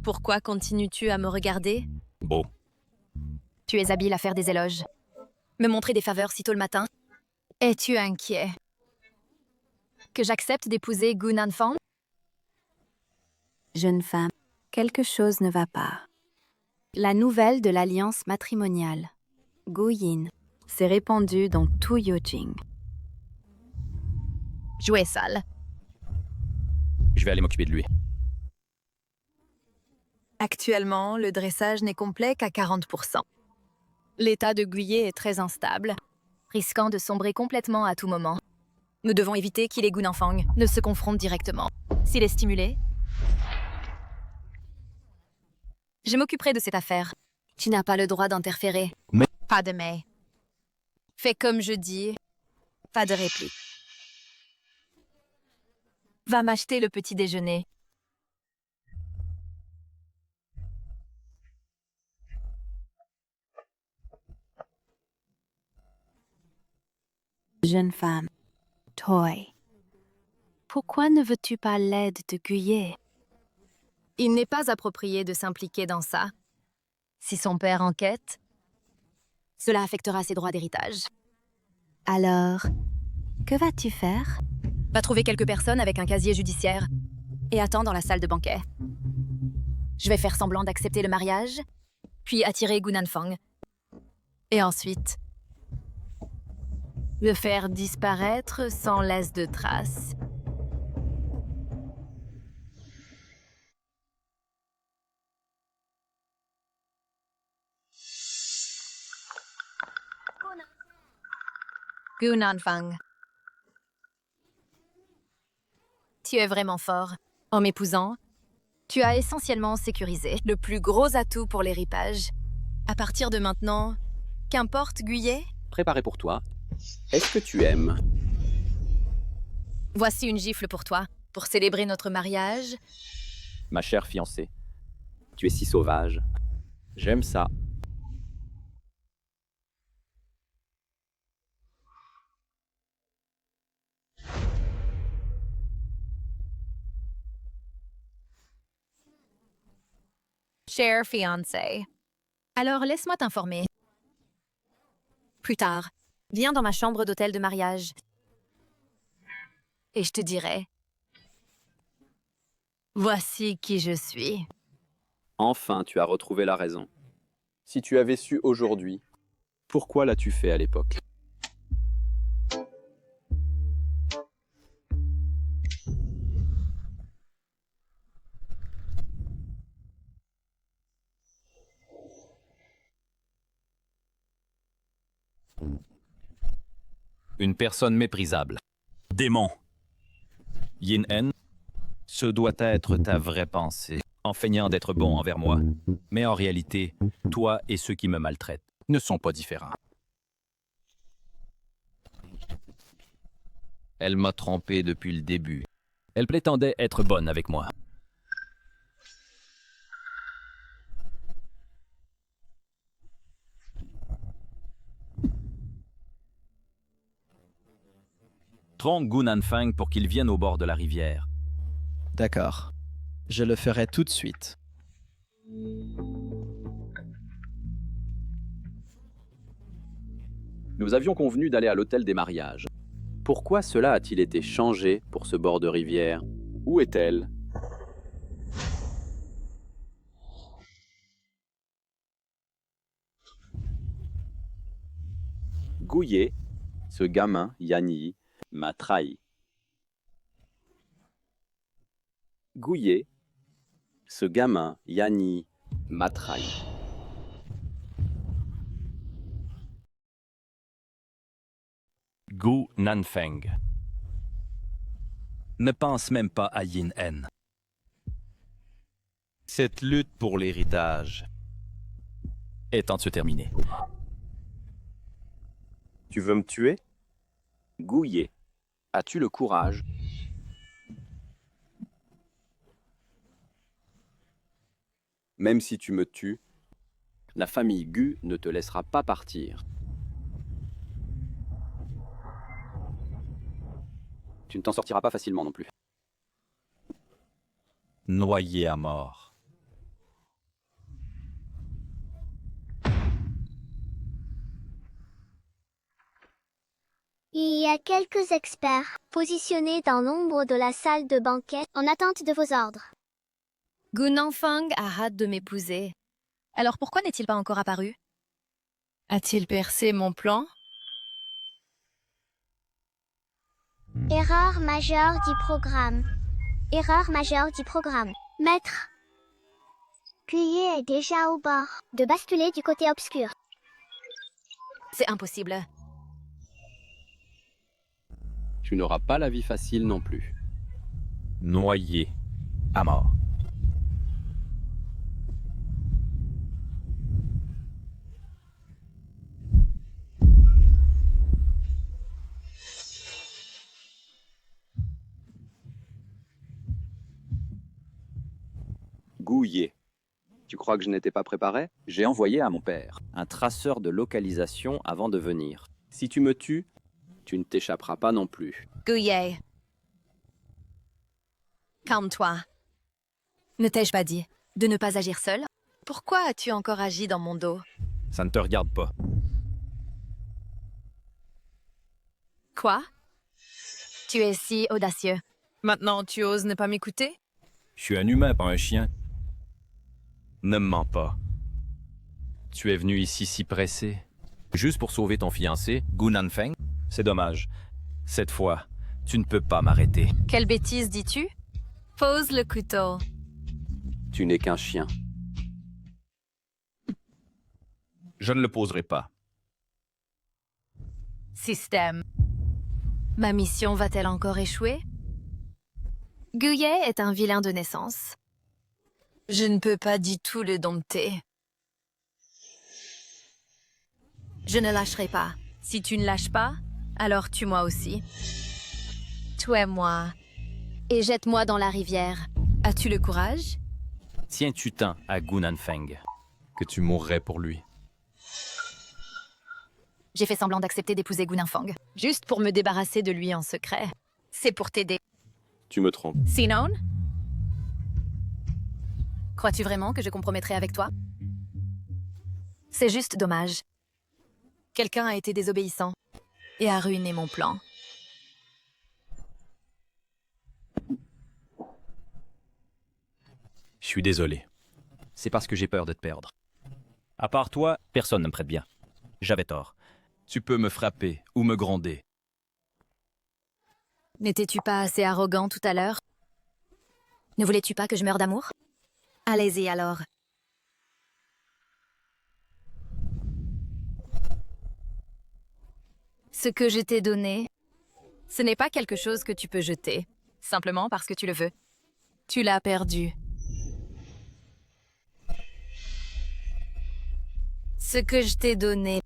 Pourquoi continues-tu à me regarder? Beau. Tu es habile à faire des éloges. Me montrer des faveurs si tôt le matin? Es-tu inquiet que j'accepte d'épouser Gu Nanfang? Jeune femme, quelque chose ne va pas. La nouvelle de l'alliance matrimoniale, Gu Yin, s'est répandue dans tout Yojing. Jouet sale. Je vais aller m'occuper de lui. Actuellement, le dressage n'est complet qu'à 40%. L'état de Guillet est très instable, risquant de sombrer complètement à tout moment. Nous devons éviter qu'il et Gu Nanfang ne se confrontent directement. S'il est stimulé, je m'occuperai de cette affaire. Tu n'as pas le droit d'interférer. Mais... Pas de mais. Fais comme je dis. Pas de réplique. Va m'acheter le petit déjeuner. Jeune femme, Toy, pourquoi ne veux-tu pas l'aide de Guillet? Il n'est pas approprié de s'impliquer dans ça. Si son père enquête, cela affectera ses droits d'héritage. Alors, que vas-tu faire? Va trouver quelques personnes avec un casier judiciaire et attends dans la salle de banquet. Je vais faire semblant d'accepter le mariage, puis attirer Gu Nanfang. Et ensuite, le faire disparaître sans laisse de traces. Gu Nanfang. Tu es vraiment fort. En m'épousant, tu as essentiellement sécurisé le plus gros atout pour les ripages. À partir de maintenant, qu'importe Guillet, Préparé pour toi. Est-ce que tu aimes? voici une gifle pour toi, pour célébrer notre mariage. Ma chère fiancée, tu es si sauvage. J'aime ça. Cher fiancé. Alors laisse-moi t'informer. Plus tard, viens dans ma chambre d'hôtel de mariage. Et je te dirai. Voici qui je suis. Enfin, tu as retrouvé la raison. Si tu avais su aujourd'hui, pourquoi l'as-tu fait à l'époque? Une personne méprisable. Démon. Yin En, ce doit être ta vraie pensée, en feignant d'être bon envers moi. Mais en réalité, toi et ceux qui me maltraitent ne sont pas différents. Elle m'a trompé depuis le début. Elle prétendait être bonne avec moi. Trompe Gu Nanfang pour qu'il vienne au bord de la rivière. D'accord. Je le ferai tout de suite. Nous avions convenu d'aller à l'hôtel des mariages. Pourquoi cela a-t-il été changé pour ce bord de rivière? Où est-elle? Guillet, ce gamin, Yanyi, m'a trahi. Guillet, ce gamin, Yanyi, m'a trahi. Gu Nanfang. Ne pense même pas à Yin En. Cette lutte pour l'héritage est temps de se terminer. Tu veux me tuer? Gouiller. As-tu le courage? Même si tu me tues, la famille Gu ne te laissera pas partir. Tu ne t'en sortiras pas facilement non plus. Noyé à mort. Il y a quelques experts positionnés dans l'ombre de la salle de banquet en attente de vos ordres. Gu Nanfang a hâte de m'épouser. Alors pourquoi n'est-il pas encore apparu? A-t-il percé mon plan? Erreur majeure du programme. Erreur majeure du programme. Maître. Guillet est déjà au bord de basculer du côté obscur. C'est impossible. Tu n'auras pas la vie facile non plus. Noyé à mort. Gouiller. Tu crois que je n'étais pas préparé? J'ai envoyé à mon père. Un traceur de localisation avant de venir. Si tu me tues, tu ne t'échapperas pas non plus. Gouillet. Calme-toi. Ne t'ai-je pas dit de ne pas agir seul? Pourquoi as-tu encore agi dans mon dos? Ça ne te regarde pas. Quoi? Tu es si audacieux. Maintenant, tu oses ne pas m'écouter? Je suis un humain, pas un chien. Ne me mens pas. Tu es venu ici si pressé. Juste pour sauver ton fiancé, Gu Nanfeng? C'est dommage. Cette fois, tu ne peux pas m'arrêter. Quelle bêtise dis-tu? Pose le couteau. Tu n'es qu'un chien. Je ne le poserai pas. Système. Ma mission va-t-elle encore échouer? Guillet est un vilain de naissance. Je ne peux pas du tout le dompter. Je ne lâcherai pas. Si tu ne lâches pas, alors tue-moi aussi. Tuez-moi. Et jette-moi dans la rivière. As-tu le courage? Tiens-tu tant à Gu Nanfeng que tu mourrais pour lui? J'ai fait semblant d'accepter d'épouser Gu Nanfang, juste pour me débarrasser de lui en secret. C'est pour t'aider. Tu me trompes. Sinon? Crois-tu vraiment que je compromettrai avec toi? C'est juste dommage. Quelqu'un a été désobéissant et a ruiné mon plan. Je suis désolé. C'est parce que j'ai peur de te perdre. À part toi, personne ne me prête bien. J'avais tort. Tu peux me frapper ou me gronder. N'étais-tu pas assez arrogant tout à l'heure? Ne voulais-tu pas que je meure d'amour? Allez-y alors. Ce que je t'ai donné, ce n'est pas quelque chose que tu peux jeter, simplement parce que tu le veux. Tu l'as perdu. Ce que je t'ai donné,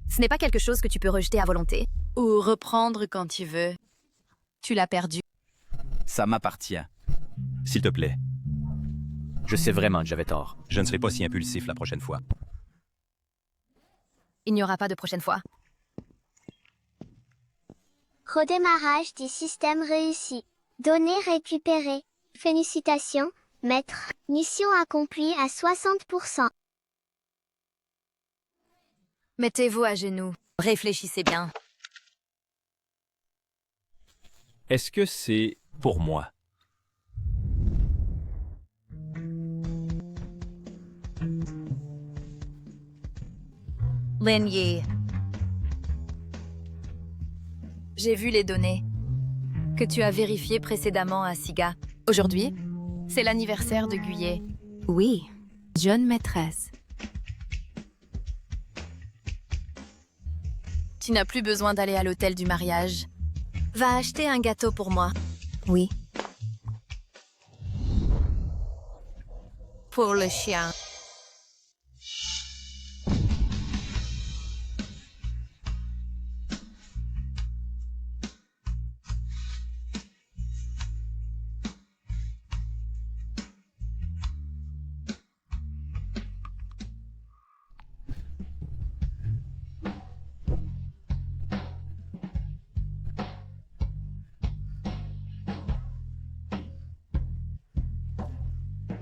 ce n'est pas quelque chose que tu peux rejeter à volonté ou reprendre quand tu veux. Tu l'as perdu. Ça m'appartient. S'il te plaît. Je sais vraiment que j'avais tort. Je ne serai pas si impulsif la prochaine fois. Il n'y aura pas de prochaine fois. Redémarrage du système réussi. Données récupérées. Félicitations, maître. Mission accomplie à 60%. Mettez-vous à genoux. Réfléchissez bien. Est-ce que c'est pour moi? Lin Yi. J'ai vu les données que tu as vérifiées précédemment à Siga. Aujourd'hui, c'est l'anniversaire de Guillet. Oui, jeune maîtresse. Tu n'as plus besoin d'aller à l'hôtel du mariage. Va acheter un gâteau pour moi. Oui. Pour le chien.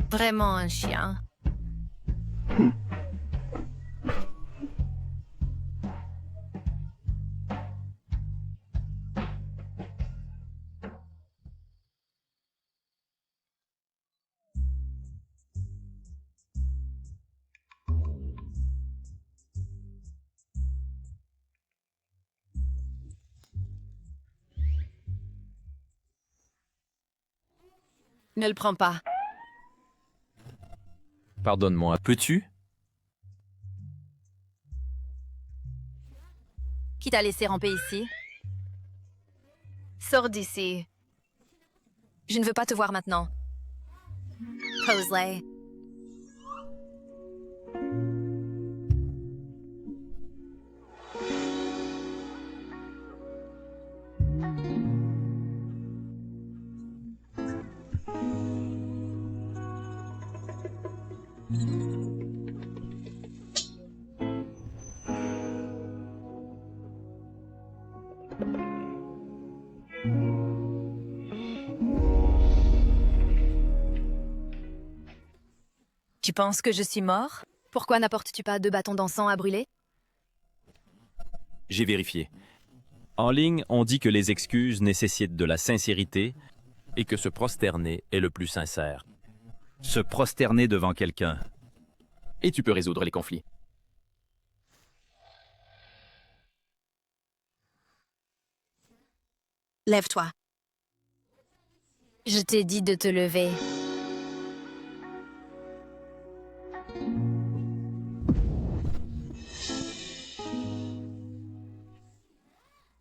Vraiment un chien. Ne le prends pas. Pardonne-moi, peux-tu? Qui t'a laissé ramper ici? Sors d'ici. Je ne veux pas te voir maintenant. Poseley. Tu penses que je suis mort? Pourquoi n'apportes-tu pas 2 bâtons d'encens à brûler? J'ai vérifié. En ligne, on dit que les excuses nécessitent de la sincérité et que se prosterner est le plus sincère. Se prosterner devant quelqu'un. Et tu peux résoudre les conflits. Lève-toi. Je t'ai dit de te lever.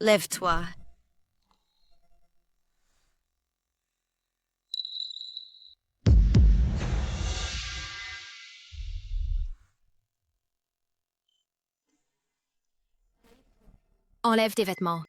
Lève-toi. Enlève tes vêtements.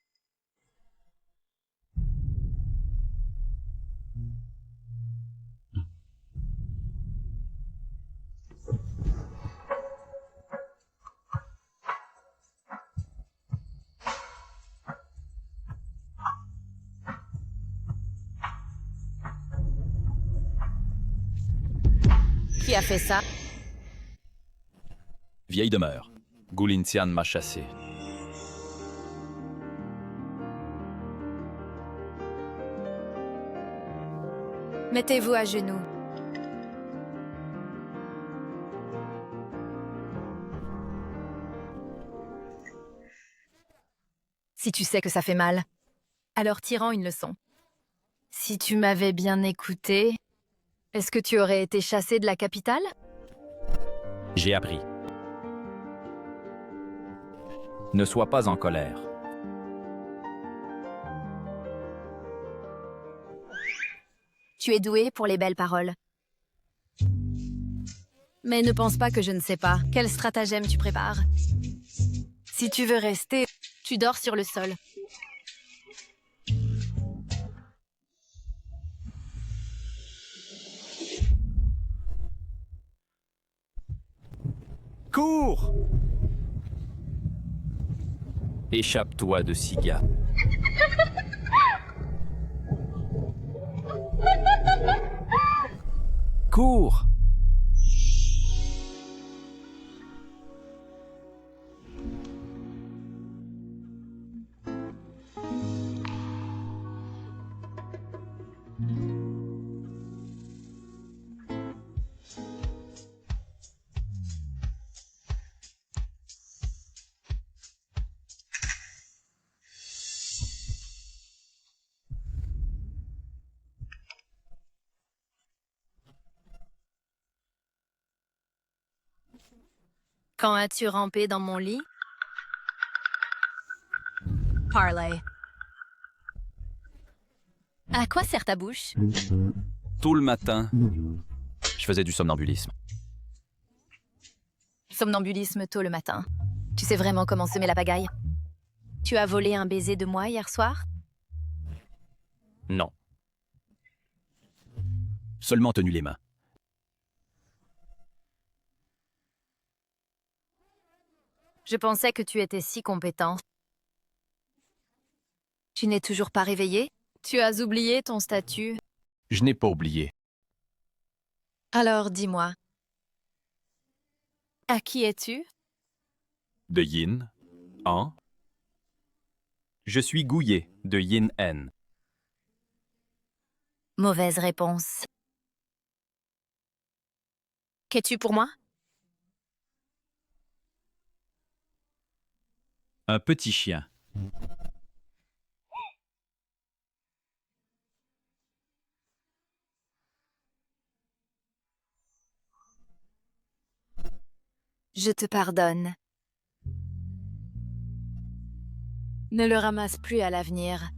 Qui a fait ça? Vieille demeure. Goulintian m'a chassé. Mettez-vous à genoux. Si tu sais que ça fait mal, alors tire-en une leçon. Si tu m'avais bien écouté, est-ce que tu aurais été chassé de la capitale? J'ai appris. Ne sois pas en colère. Tu es doué pour les belles paroles. Mais ne pense pas que je ne sais pas. Quel stratagème tu prépares? Si tu veux rester, tu dors sur le sol. Cours! Échappe-toi de Siga. Cours! Quand as-tu rampé dans mon lit? Parley. À quoi sert ta bouche? Tout le matin, je faisais du somnambulisme. Somnambulisme tôt le matin. Tu sais vraiment comment semer la pagaille? Tu as volé un baiser de moi hier soir? Non. Seulement tenu les mains. Je pensais que tu étais si compétent. Tu n'es toujours pas réveillé? Tu as oublié ton statut? Je n'ai pas oublié. Alors dis-moi. À qui es-tu? De Yin, En. Je suis Gouye, de Yin En. Mauvaise réponse. Qu'es-tu pour moi? Un petit chien. Je te pardonne. Ne le ramasse plus à l'avenir.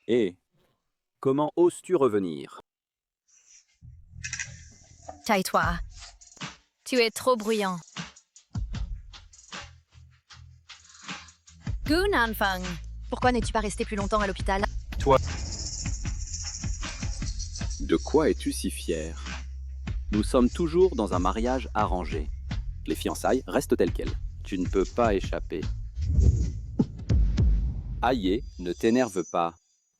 Et comment oses-tu revenir? Tais-toi. Tu es trop bruyant. Gu Nanfang, pourquoi n'es-tu pas resté plus longtemps à l'hôpital? Toi. De quoi es-tu si fier? Nous sommes toujours dans un mariage arrangé. Les fiançailles restent telles quelles. Tu ne peux pas échapper. Aïe, ne t'énerve pas.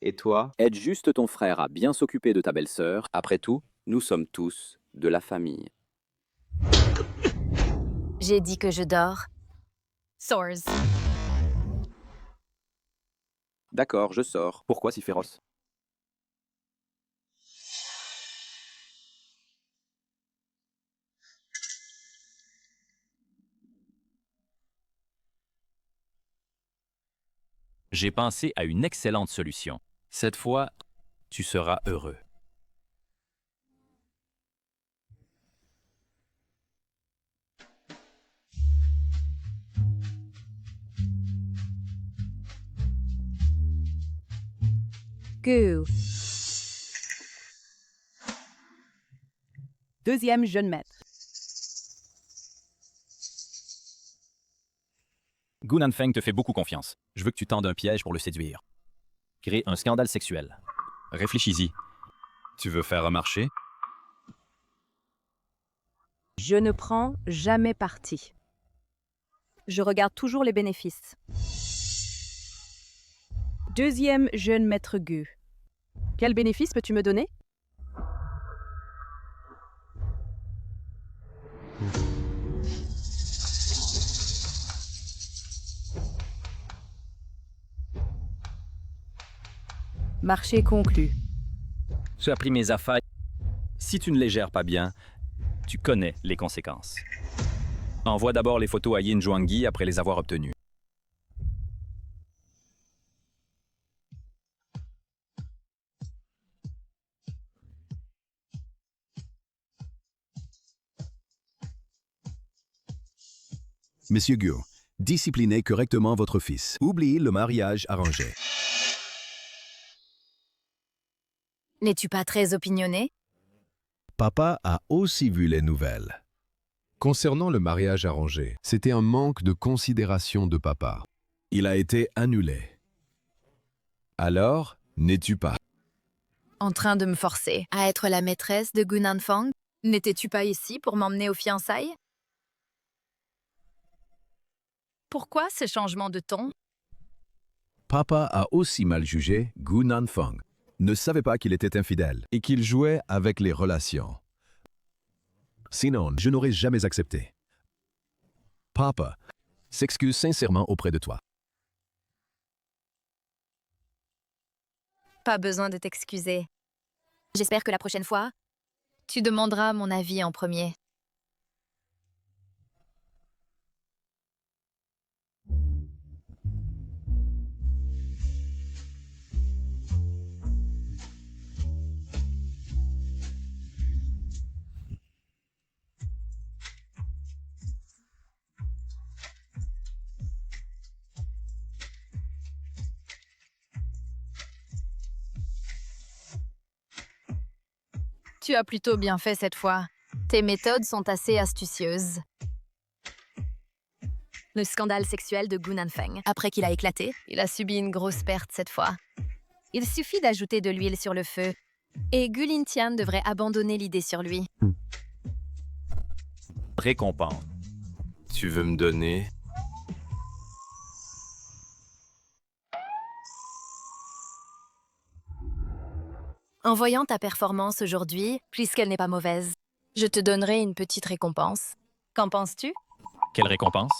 Et toi? Aide juste ton frère à bien s'occuper de ta belle-sœur. Après tout, nous sommes tous de la famille. J'ai dit que je dors. Source. D'accord, je sors. Pourquoi si féroce? J'ai pensé à une excellente solution. Cette fois, tu seras heureux. Gu. Deuxième jeune maître. Gu Nanfeng te fait beaucoup confiance. Je veux que tu tendes un piège pour le séduire. Crée un scandale sexuel. Réfléchis-y. Tu veux faire un marché? Je ne prends jamais parti. Je regarde toujours les bénéfices. Deuxième jeune maître Gu. Quel bénéfice peux-tu me donner? Marché conclu. Tu as pris mes affaires. Si tu ne les gères pas bien, tu connais les conséquences. Envoie d'abord les photos à Yin Zhuangyi après les avoir obtenues. Monsieur Gu, disciplinez correctement votre fils. Oubliez le mariage arrangé. N'es-tu pas très opinionné? Papa a aussi vu les nouvelles. Concernant le mariage arrangé, c'était un manque de considération de papa. Il a été annulé. Alors, n'es-tu pas En train de me forcer à être la maîtresse de Gu Nanfang? N'étais-tu pas ici pour m'emmener aux fiançailles? Pourquoi ce changement de ton? Papa a aussi mal jugé Gu Nanfang. Ne savait pas qu'il était infidèle et qu'il jouait avec les relations. Sinon, je n'aurais jamais accepté. Papa s'excuse sincèrement auprès de toi. Pas besoin de t'excuser. J'espère que la prochaine fois, tu demanderas mon avis en premier. Tu as plutôt bien fait cette fois. Tes méthodes sont assez astucieuses. Le scandale sexuel de Gu Nanfeng. Après qu'il a éclaté, il a subi une grosse perte cette fois. Il suffit d'ajouter de l'huile sur le feu, et Gu Lintian devrait abandonner l'idée sur lui. Récompense. Tu veux me donner... En voyant ta performance aujourd'hui, puisqu'elle n'est pas mauvaise, je te donnerai une petite récompense. Qu'en penses-tu? Quelle récompense?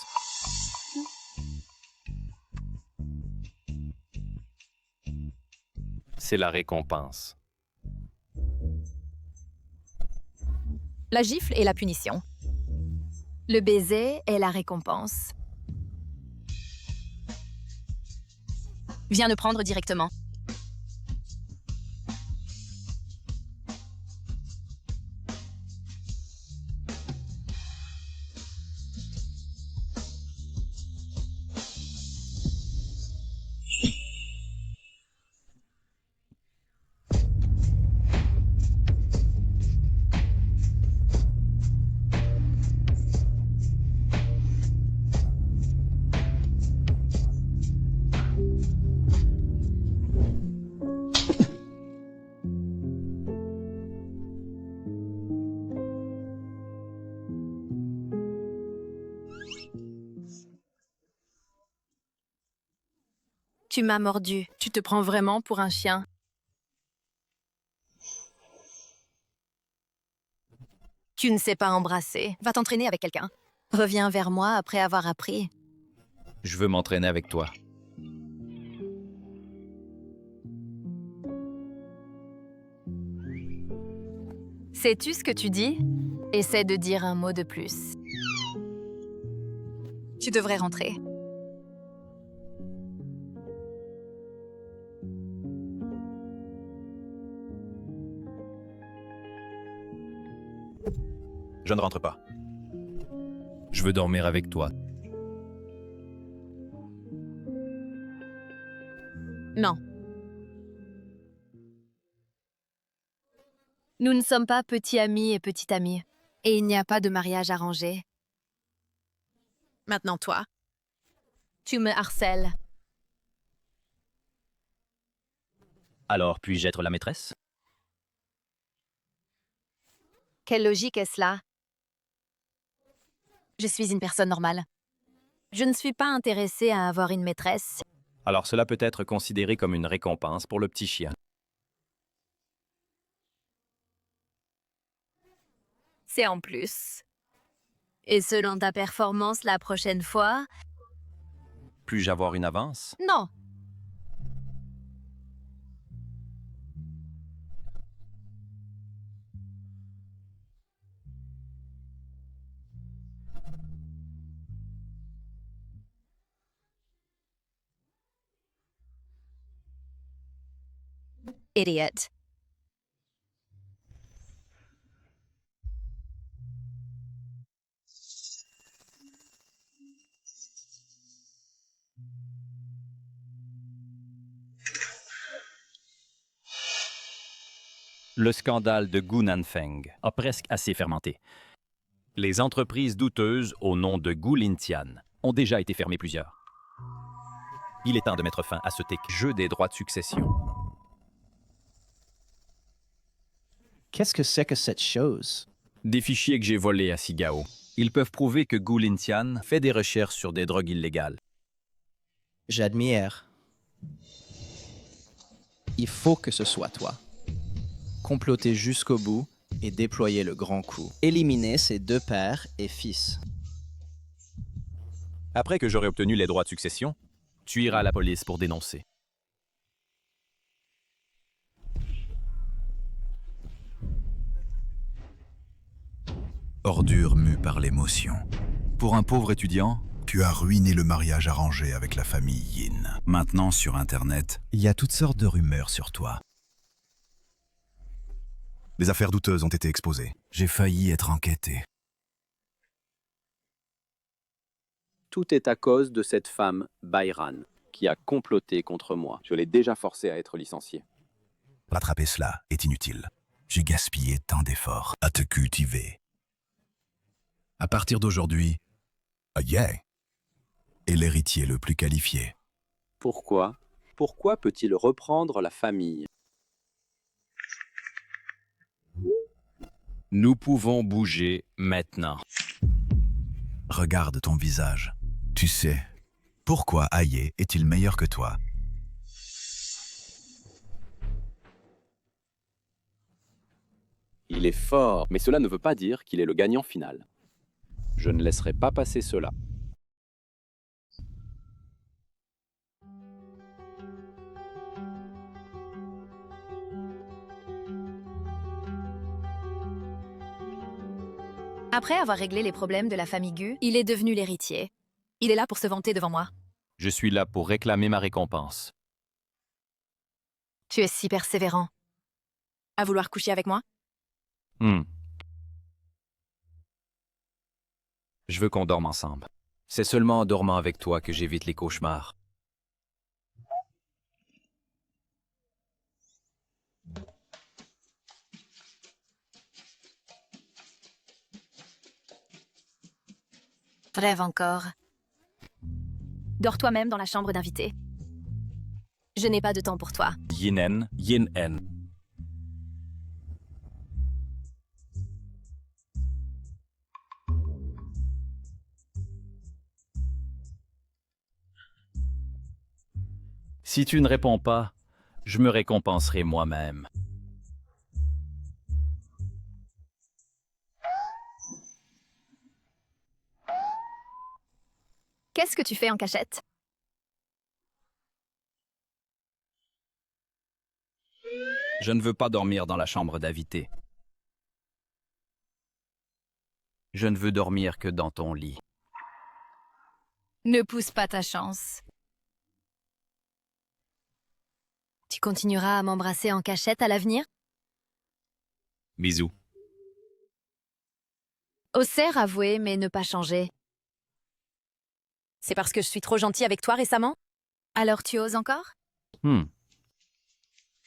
C'est la récompense. La gifle est la punition. Le baiser est la récompense. Viens le prendre directement. Tu m'as mordu. Tu te prends vraiment pour un chien. Tu ne sais pas embrasser. Va t'entraîner avec quelqu'un. Reviens vers moi après avoir appris. Je veux m'entraîner avec toi. Sais-tu ce que tu dis? Essaie de dire un mot de plus. Tu devrais rentrer. Je ne rentre pas. Je veux dormir avec toi. Non. Nous ne sommes pas petits amis et petite amie. Et il n'y a pas de mariage arrangé. Maintenant, toi. Tu me harcèles. Alors, puis-je être la maîtresse? Quelle logique est-ce là? Je suis une personne normale. Je ne suis pas intéressée à avoir une maîtresse. Alors cela peut être considéré comme une récompense pour le petit chien. C'est en plus. Et selon ta performance la prochaine fois... Puis-je avoir une avance? Non. Idiot. Le scandale de Gu Nanfeng a presque assez fermenté. Les entreprises douteuses au nom de Gu Lintian ont déjà été fermées plusieurs. Il est temps de mettre fin à ce jeu des droits de succession. Qu'est-ce que c'est que cette chose? Des fichiers que j'ai volés à Sigao. Ils peuvent prouver que Gu Lintian fait des recherches sur des drogues illégales. J'admire. Il faut que ce soit toi. Comploter jusqu'au bout et déployer le grand coup. Éliminer ses deux pères et fils. Après que j'aurai obtenu les droits de succession, tu iras à la police pour dénoncer. Ordure mue par l'émotion. Pour un pauvre étudiant, tu as ruiné le mariage arrangé avec la famille Yin. Maintenant, sur Internet, il y a toutes sortes de rumeurs sur toi. Des affaires douteuses ont été exposées. J'ai failli être enquêté. Tout est à cause de cette femme, Bayran, qui a comploté contre moi. Je l'ai déjà forcée à être licenciée. Rattraper cela est inutile. J'ai gaspillé tant d'efforts à te cultiver. À partir d'aujourd'hui, Aye est l'héritier le plus qualifié. Pourquoi? Pourquoi peut-il reprendre la famille? Nous pouvons bouger maintenant. Regarde ton visage. Tu sais, pourquoi Aye est-il meilleur que toi? Il est fort, mais cela ne veut pas dire qu'il est le gagnant final. Je ne laisserai pas passer cela. Après avoir réglé les problèmes de la famille Gu, il est devenu l'héritier. Il est là pour se vanter devant moi. Je suis là pour réclamer ma récompense. Tu es si persévérant. À vouloir coucher avec moi? Je veux qu'on dorme ensemble. C'est seulement en dormant avec toi que j'évite les cauchemars. Rêve encore. Dors toi-même dans la chambre d'invité. Je n'ai pas de temps pour toi. Yin En. Si tu ne réponds pas, je me récompenserai moi-même. Qu'est-ce que tu fais en cachette? Je ne veux pas dormir dans la chambre d'invité. Je ne veux dormir que dans ton lit. Ne pousse pas ta chance. Tu continueras à m'embrasser en cachette à l'avenir? Bisous. Oser avouer mais ne pas changer. C'est parce que je suis trop gentil avec toi récemment? Alors tu oses encore?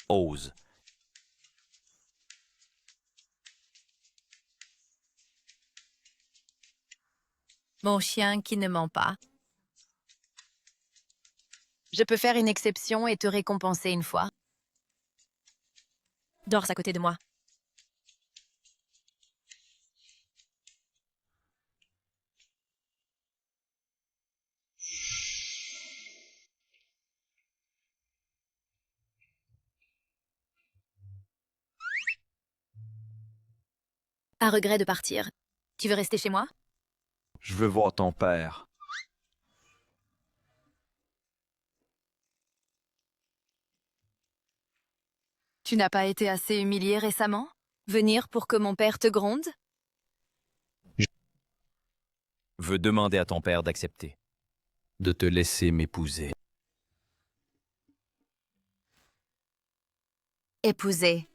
Ose. Mon chien qui ne ment pas. Je peux faire une exception et te récompenser une fois. Dors à côté de moi. À regret de partir. Tu veux rester chez moi? Je veux voir ton père. Tu n'as pas été assez humilié récemment? Venir pour que mon père te gronde? Je veux demander à ton père d'accepter. De te laisser m'épouser. Épouser.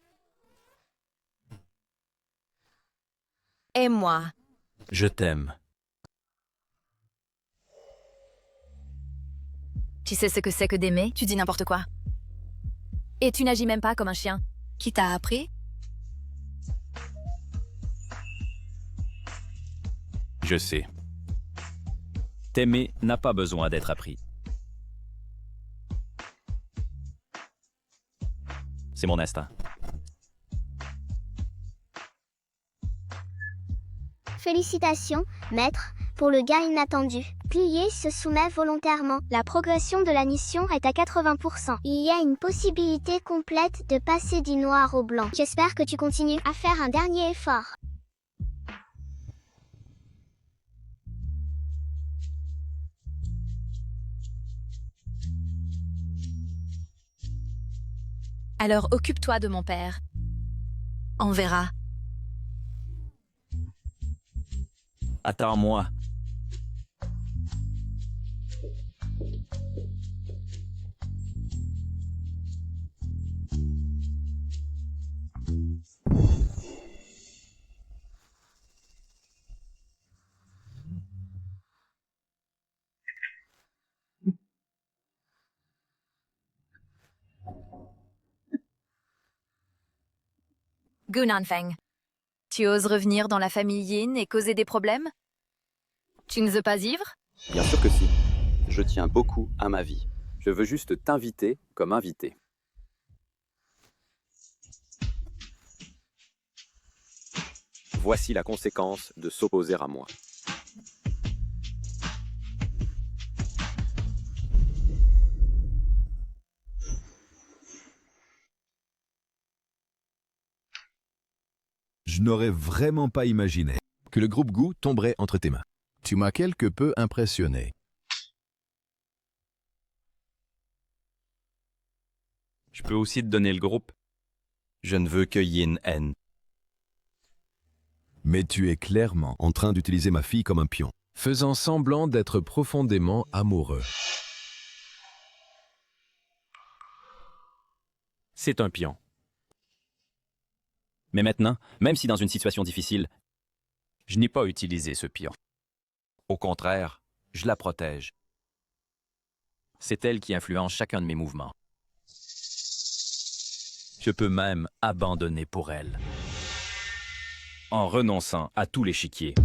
Et moi. Je t'aime. Tu sais ce que c'est que d'aimer? Tu dis n'importe quoi. Et tu n'agis même pas comme un chien. Qui t'a appris? Je sais. T'aimer n'a pas besoin d'être appris. C'est mon instinct. Félicitations, maître, pour le gain inattendu. Plié se soumet volontairement. La progression de la mission est à 80%. Il y a une possibilité complète de passer du noir au blanc. J'espère que tu continues à faire un dernier effort. Alors occupe-toi de mon père. On verra. Attends-moi. Gu Nanfeng. Tu oses revenir dans la famille Yin et causer des problèmes? Tu ne veux pas ivre? Bien sûr que si. Je tiens beaucoup à ma vie. Je veux juste t'inviter comme invité. Voici la conséquence de s'opposer à moi. Je n'aurais vraiment pas imaginé que le groupe Gu tomberait entre tes mains. Tu m'as quelque peu impressionné. Je peux aussi te donner le groupe. Je ne veux que Yin En. Mais tu es clairement en train d'utiliser ma fille comme un pion, faisant semblant d'être profondément amoureux. C'est un pion. Mais maintenant, même si dans une situation difficile, je n'ai pas utilisé ce pion. Au contraire, je la protège. C'est elle qui influence chacun de mes mouvements. Je peux même abandonner pour elle, en renonçant à tout l'échiquier.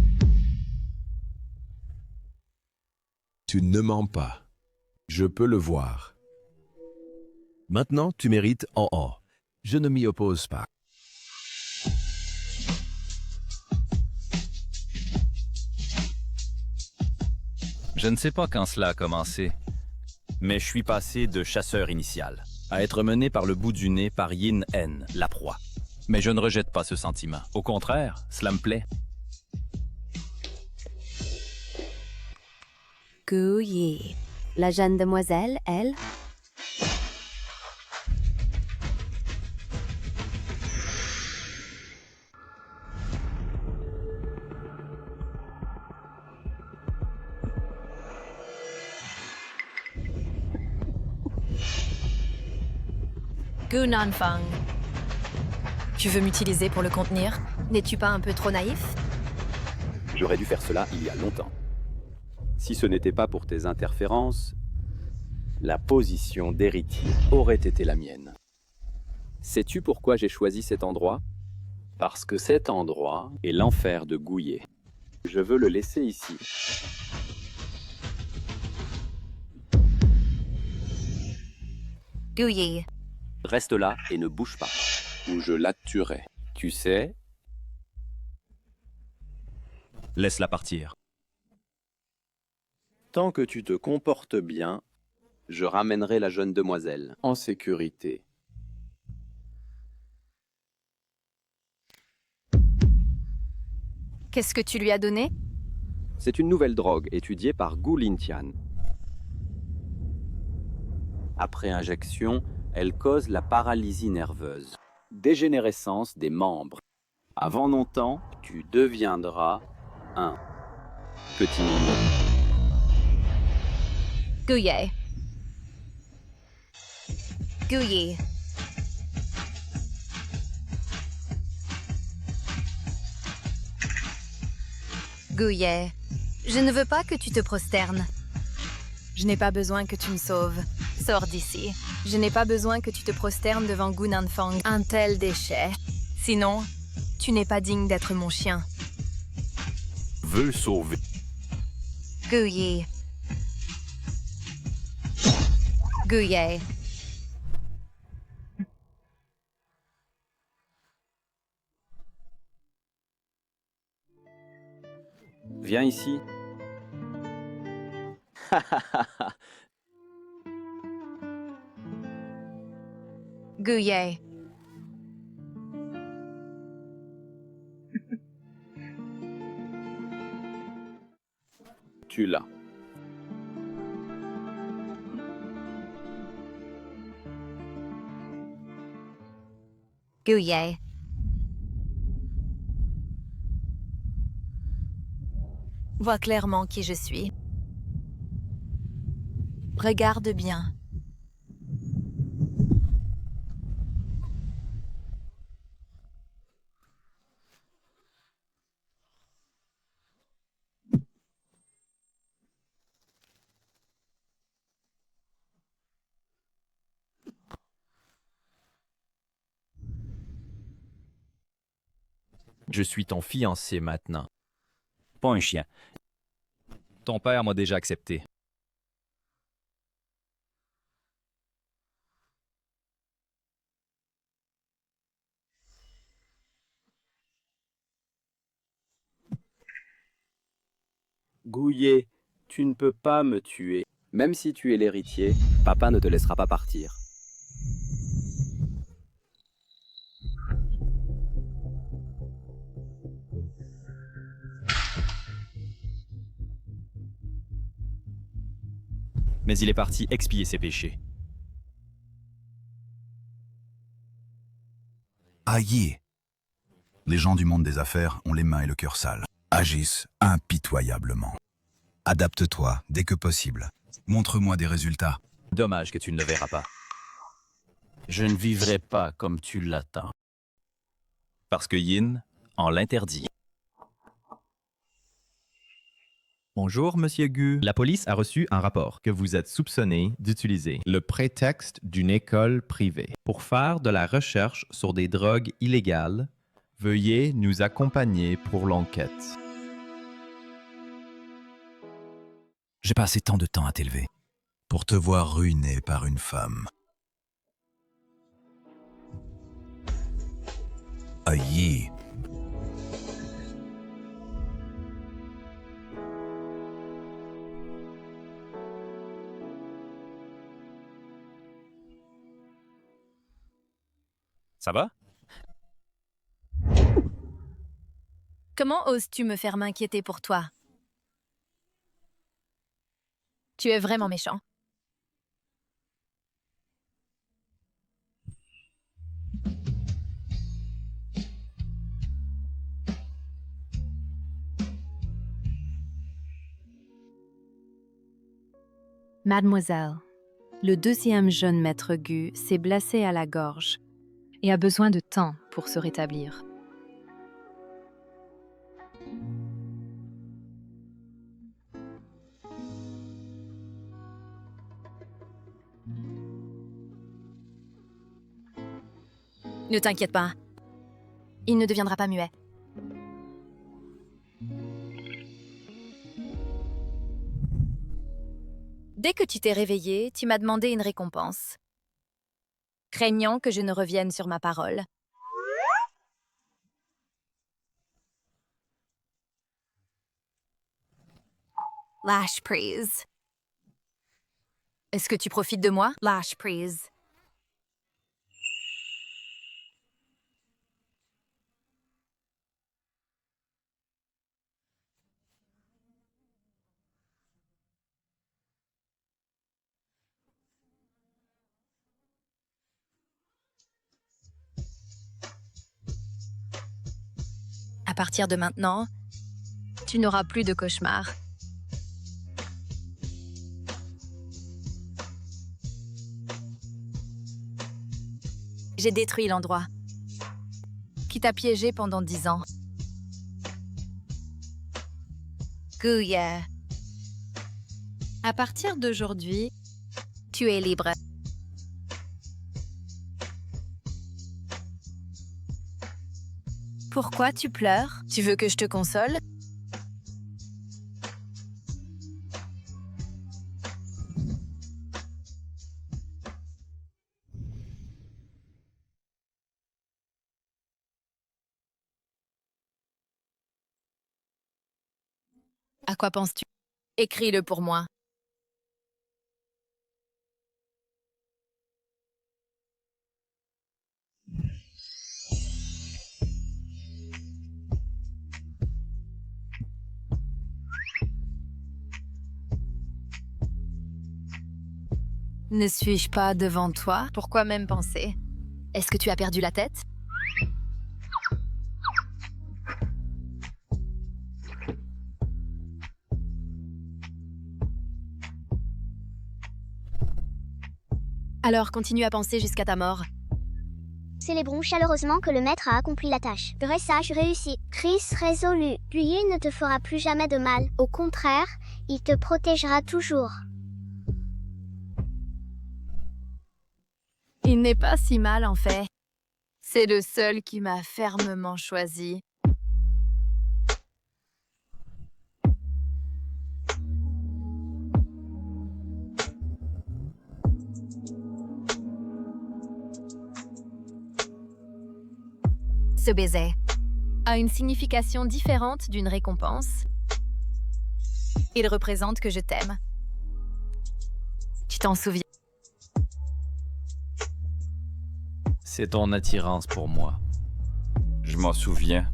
Tu ne mens pas. Je peux le voir. Maintenant, tu mérites en or. Je ne m'y oppose pas. Je ne sais pas quand cela a commencé, mais je suis passé de chasseur initial à être mené par le bout du nez par Yin En, la proie. Mais je ne rejette pas ce sentiment. Au contraire, cela me plaît. Gu Yi. La jeune demoiselle, elle, Gu Nanfang. Tu veux m'utiliser pour le contenir? N'es-tu pas un peu trop naïf? J'aurais dû faire cela il y a longtemps. Si ce n'était pas pour tes interférences, la position d'héritier aurait été la mienne. Sais-tu pourquoi j'ai choisi cet endroit? Parce que cet endroit est l'enfer de Gouye. Je veux le laisser ici. Gu Yi. Reste là et ne bouge pas, ou je la tuerai. Tu sais? Laisse-la partir. Tant que tu te comportes bien, je ramènerai la jeune demoiselle en sécurité. Qu'est-ce que tu lui as donné? C'est une nouvelle drogue étudiée par Gu Lintian. Après injection, elle cause la paralysie nerveuse, dégénérescence des membres. Avant longtemps, tu deviendras un petit mignon. Gu Yi. Gu Yi. Gu Yi. Je ne veux pas que tu te prosternes. Je n'ai pas besoin que tu me sauves. Sors d'ici. Je n'ai pas besoin que tu te prosternes devant Gu Nanfang, un tel déchet. Sinon, tu n'es pas digne d'être mon chien. Veux sauver. Gu Yi. Gu Yi. Viens ici. Gu Yi. Tu l'as. Gu Yi. Vois clairement qui je suis. Regarde bien. Je suis ton fiancé maintenant. Pas un chien. Ton père m'a déjà accepté. Gouillet, tu ne peux pas me tuer. Même si tu es l'héritier, papa ne te laissera pas partir. Mais il est parti expier ses péchés. Aïe! Les gens du monde des affaires ont les mains et le cœur sales, agissent impitoyablement. Adapte-toi dès que possible. Montre-moi des résultats. Dommage que tu ne le verras pas. Je ne vivrai pas comme tu l'attends. Parce que Yin en l'interdit. Bonjour, Monsieur Gu. La police a reçu un rapport que vous êtes soupçonné d'utiliser le prétexte d'une école privée pour faire de la recherche sur des drogues illégales. Veuillez nous accompagner pour l'enquête. J'ai passé tant de temps à t'élever pour te voir ruiné par une femme. Aïe! Ça va? Comment oses-tu me faire m'inquiéter pour toi? Tu es vraiment méchant. Mademoiselle, le deuxième jeune maître Gu s'est blessé à la gorge et a besoin de temps pour se rétablir. Ne t'inquiète pas. Il ne deviendra pas muet. Dès que tu t'es réveillé, tu m'as demandé une récompense. Craignant que je ne revienne sur ma parole. Lâche prise. Est-ce que tu profites de moi? Lâche prise. À partir de maintenant, tu n'auras plus de cauchemars. J'ai détruit l'endroit qui t'a piégé pendant 10 ans. Gouillet. À partir d'aujourd'hui, tu es libre. Pourquoi tu pleures? Tu veux que je te console? À quoi penses-tu? Écris-le pour moi. Ne suis-je pas devant toi? Pourquoi même penser? Est-ce que tu as perdu la tête? Alors continue à penser jusqu'à ta mort. Célébrons chaleureusement que le maître a accompli la tâche. Dressage réussi. Crise résolue. Gouillet ne te fera plus jamais de mal. Au contraire, il te protégera toujours. Il n'est pas si mal en fait. C'est le seul qui m'a fermement choisi. Ce baiser a une signification différente d'une récompense. Il représente que je t'aime. Tu t'en souviens? C'est ton attirance pour moi. Je m'en souviens.